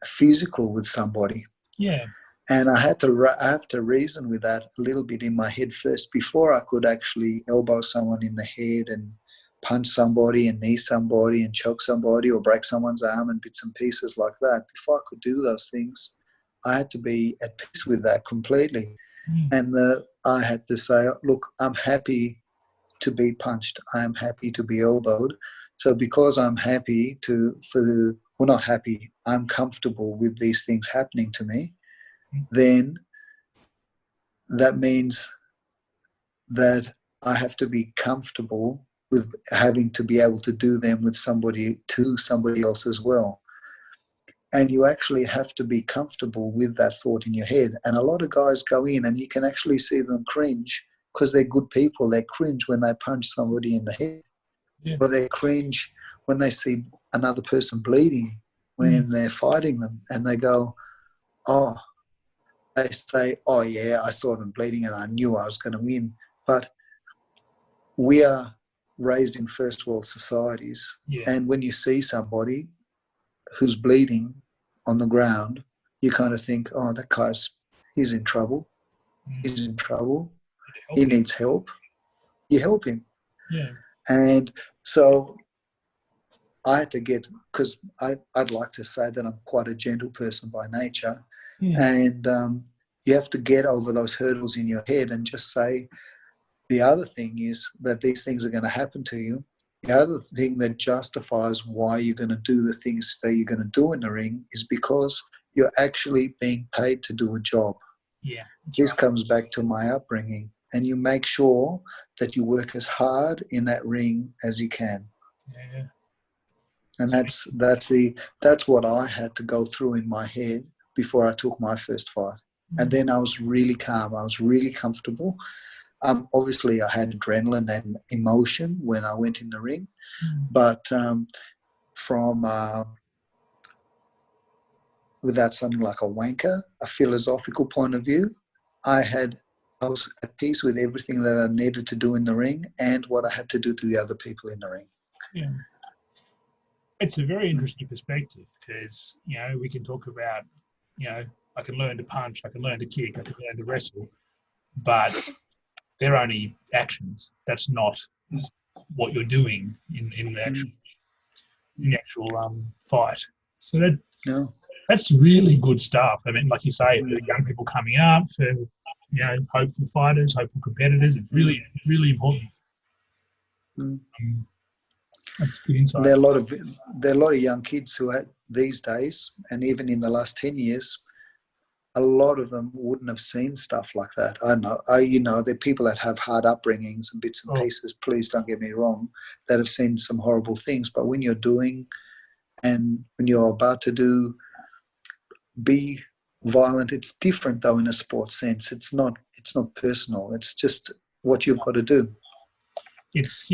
physical with somebody. Yeah. And I have to reason with that a little bit in my head first before I could actually elbow someone in the head and punch somebody and knee somebody and choke somebody or break someone's arm and bits and pieces like that. Before I could do those things, I had to be at peace with that completely. And I had to say, look, I'm happy to be punched. I am happy to be elbowed. So because I'm happy not happy, I'm comfortable with these things happening to me, then that means that I have to be comfortable with having to be able to do them with somebody else as well. And you actually have to be comfortable with that thought in your head. And a lot of guys go in and you can actually see them cringe because they're good people. They cringe when they punch somebody in the head. Yeah. Or they cringe when they see another person bleeding when they're fighting them. And they go, they say, oh yeah, I saw them bleeding and I knew I was going to win. But we are raised in first world societies. Yeah. And when you see somebody who's bleeding on the ground, you kind of think, oh, he's in trouble. He's in trouble. He needs help. You help him. Yeah. And so I had to because I'd like to say that I'm quite a gentle person by nature. Yeah. And you have to get over those hurdles in your head and just say, the other thing is that these things are going to happen to you. The other thing that justifies why you're going to do the things that you're going to do in the ring is because you're actually being paid to do a job. Yeah. This comes back to my upbringing. And you make sure that you work as hard in that ring as you can. Yeah. And that's what I had to go through in my head before I took my first fight. And then I was really calm. I was really comfortable. Obviously, I had adrenaline and emotion when I went in the ring, but from without sounding like a wanker, a philosophical point of view, I was at peace with everything that I needed to do in the ring and what I had to do to the other people in the ring. Yeah, it's a very interesting perspective because we can talk about I can learn to punch, I can learn to kick, I can learn to wrestle, but they're only actions. That's not what you're doing in the actual fight. So that's really good stuff. I mean, like you say, for the young people coming up, for hopeful fighters, hopeful competitors, it's really, really important. That's good insight. There are a lot of young kids who these days, and even in the last 10 years, a lot of them wouldn't have seen stuff like that. I know, there are people that have hard upbringings and bits and pieces, please don't get me wrong, that have seen some horrible things. But when you're doing and when you're about to be violent, it's different though in a sports sense. It's not personal. It's just what you've got to do. It's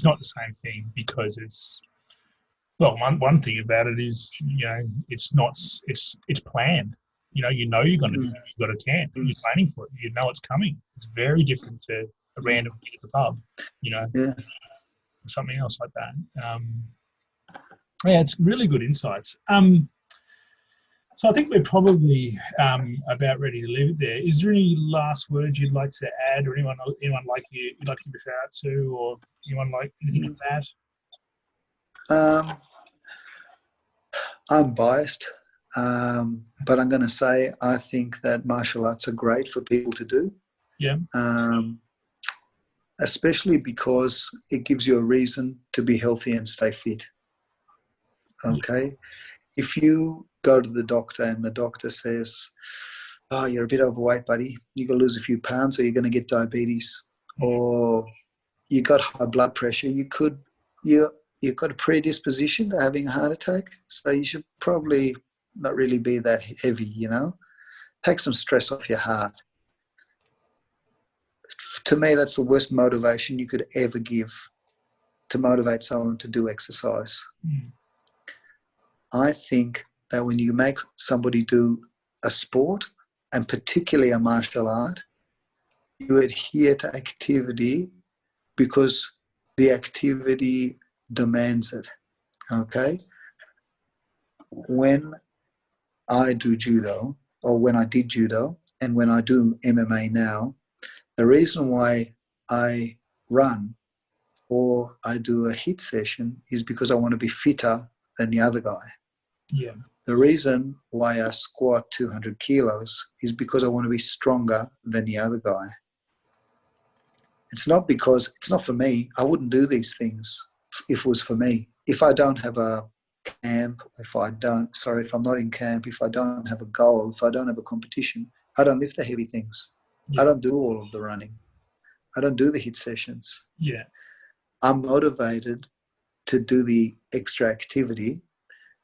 not the same thing because one thing about it is, it's planned. You're going to do it. You've got a camp. You're planning for it. You know it's coming. It's very different to a random gig at the pub, Yeah. something else like that. Yeah, it's really good insights. So I think we're probably about ready to leave it there. Is there any last words you'd like to add, or anyone like you'd like to give a shout out to, or anyone like anything like that? I'm biased, but I'm going to say I think that martial arts are great for people to do. Yeah. Especially because it gives you a reason to be healthy and stay fit. Okay? Yeah. If you go to the doctor and the doctor says, oh, you're a bit overweight, buddy, you're going to lose a few pounds or you're going to get diabetes, or you got high blood pressure, you've got a predisposition to having a heart attack, so you should probably not really be that heavy, Take some stress off your heart. To me, that's the worst motivation you could ever give, to motivate someone to do exercise. I think that when you make somebody do a sport, and particularly a martial art, you adhere to activity because the activity demands it. Okay? When I do judo, or when I did judo, and when I do MMA now, the reason why I run or I do a HIIT session is because I want to be fitter than the other guy. Yeah. The reason why I squat 200 kilos is because I want to be stronger than the other guy. It's not for me. I wouldn't do these things if it was for me. If I don't have a camp, if I'm not in camp, if I don't have a goal, if I don't have a competition, I don't lift the heavy things. Yeah. I don't do all of the running. I don't do the HIIT sessions. Yeah. I'm motivated to do the extra activity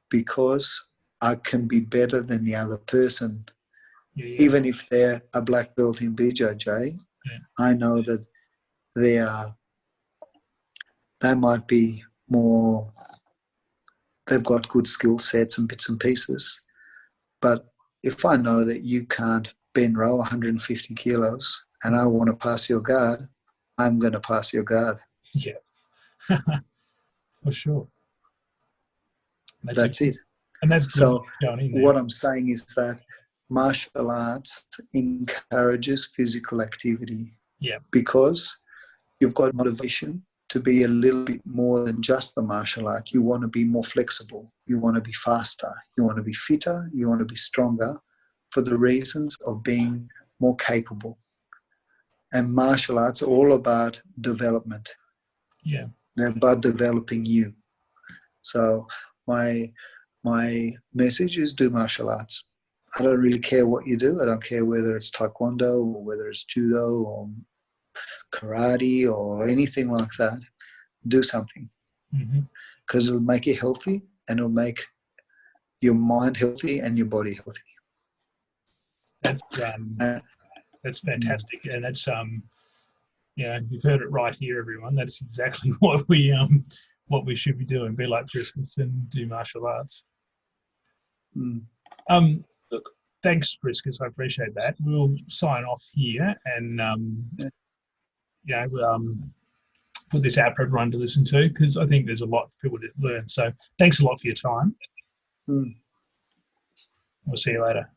because I can be better than the other person. Yeah. Even if they're a black belt in BJJ, I know that they might be more, they've got good skill sets and bits and pieces. But if I know that you can't bend row 150 kilos and I want to pass your guard, I'm going to pass your guard. Yeah. For sure. That's it. And that's good. So what I'm saying is that martial arts encourages physical activity. Yeah. Because you've got motivation to be a little bit more than just the martial art. You want to be more flexible. You want to be faster. You want to be fitter. You want to be stronger for the reasons of being more capable. And martial arts are all about development. Yeah. They're about developing you. So my message is do martial arts. I don't really care what you do. I don't care whether it's taekwondo or whether it's judo or karate or anything like that. Do something. Because it'll make you healthy and it'll make your mind healthy and your body healthy. That's fantastic. And that's you've heard it right here, everyone. That's exactly what we should be doing. Be like Priscus and do martial arts. Look, thanks, Priscus. I appreciate that. We'll sign off here and put this out for everyone to listen to, because I think there's a lot for people to learn. So thanks a lot for your time. We'll see you later.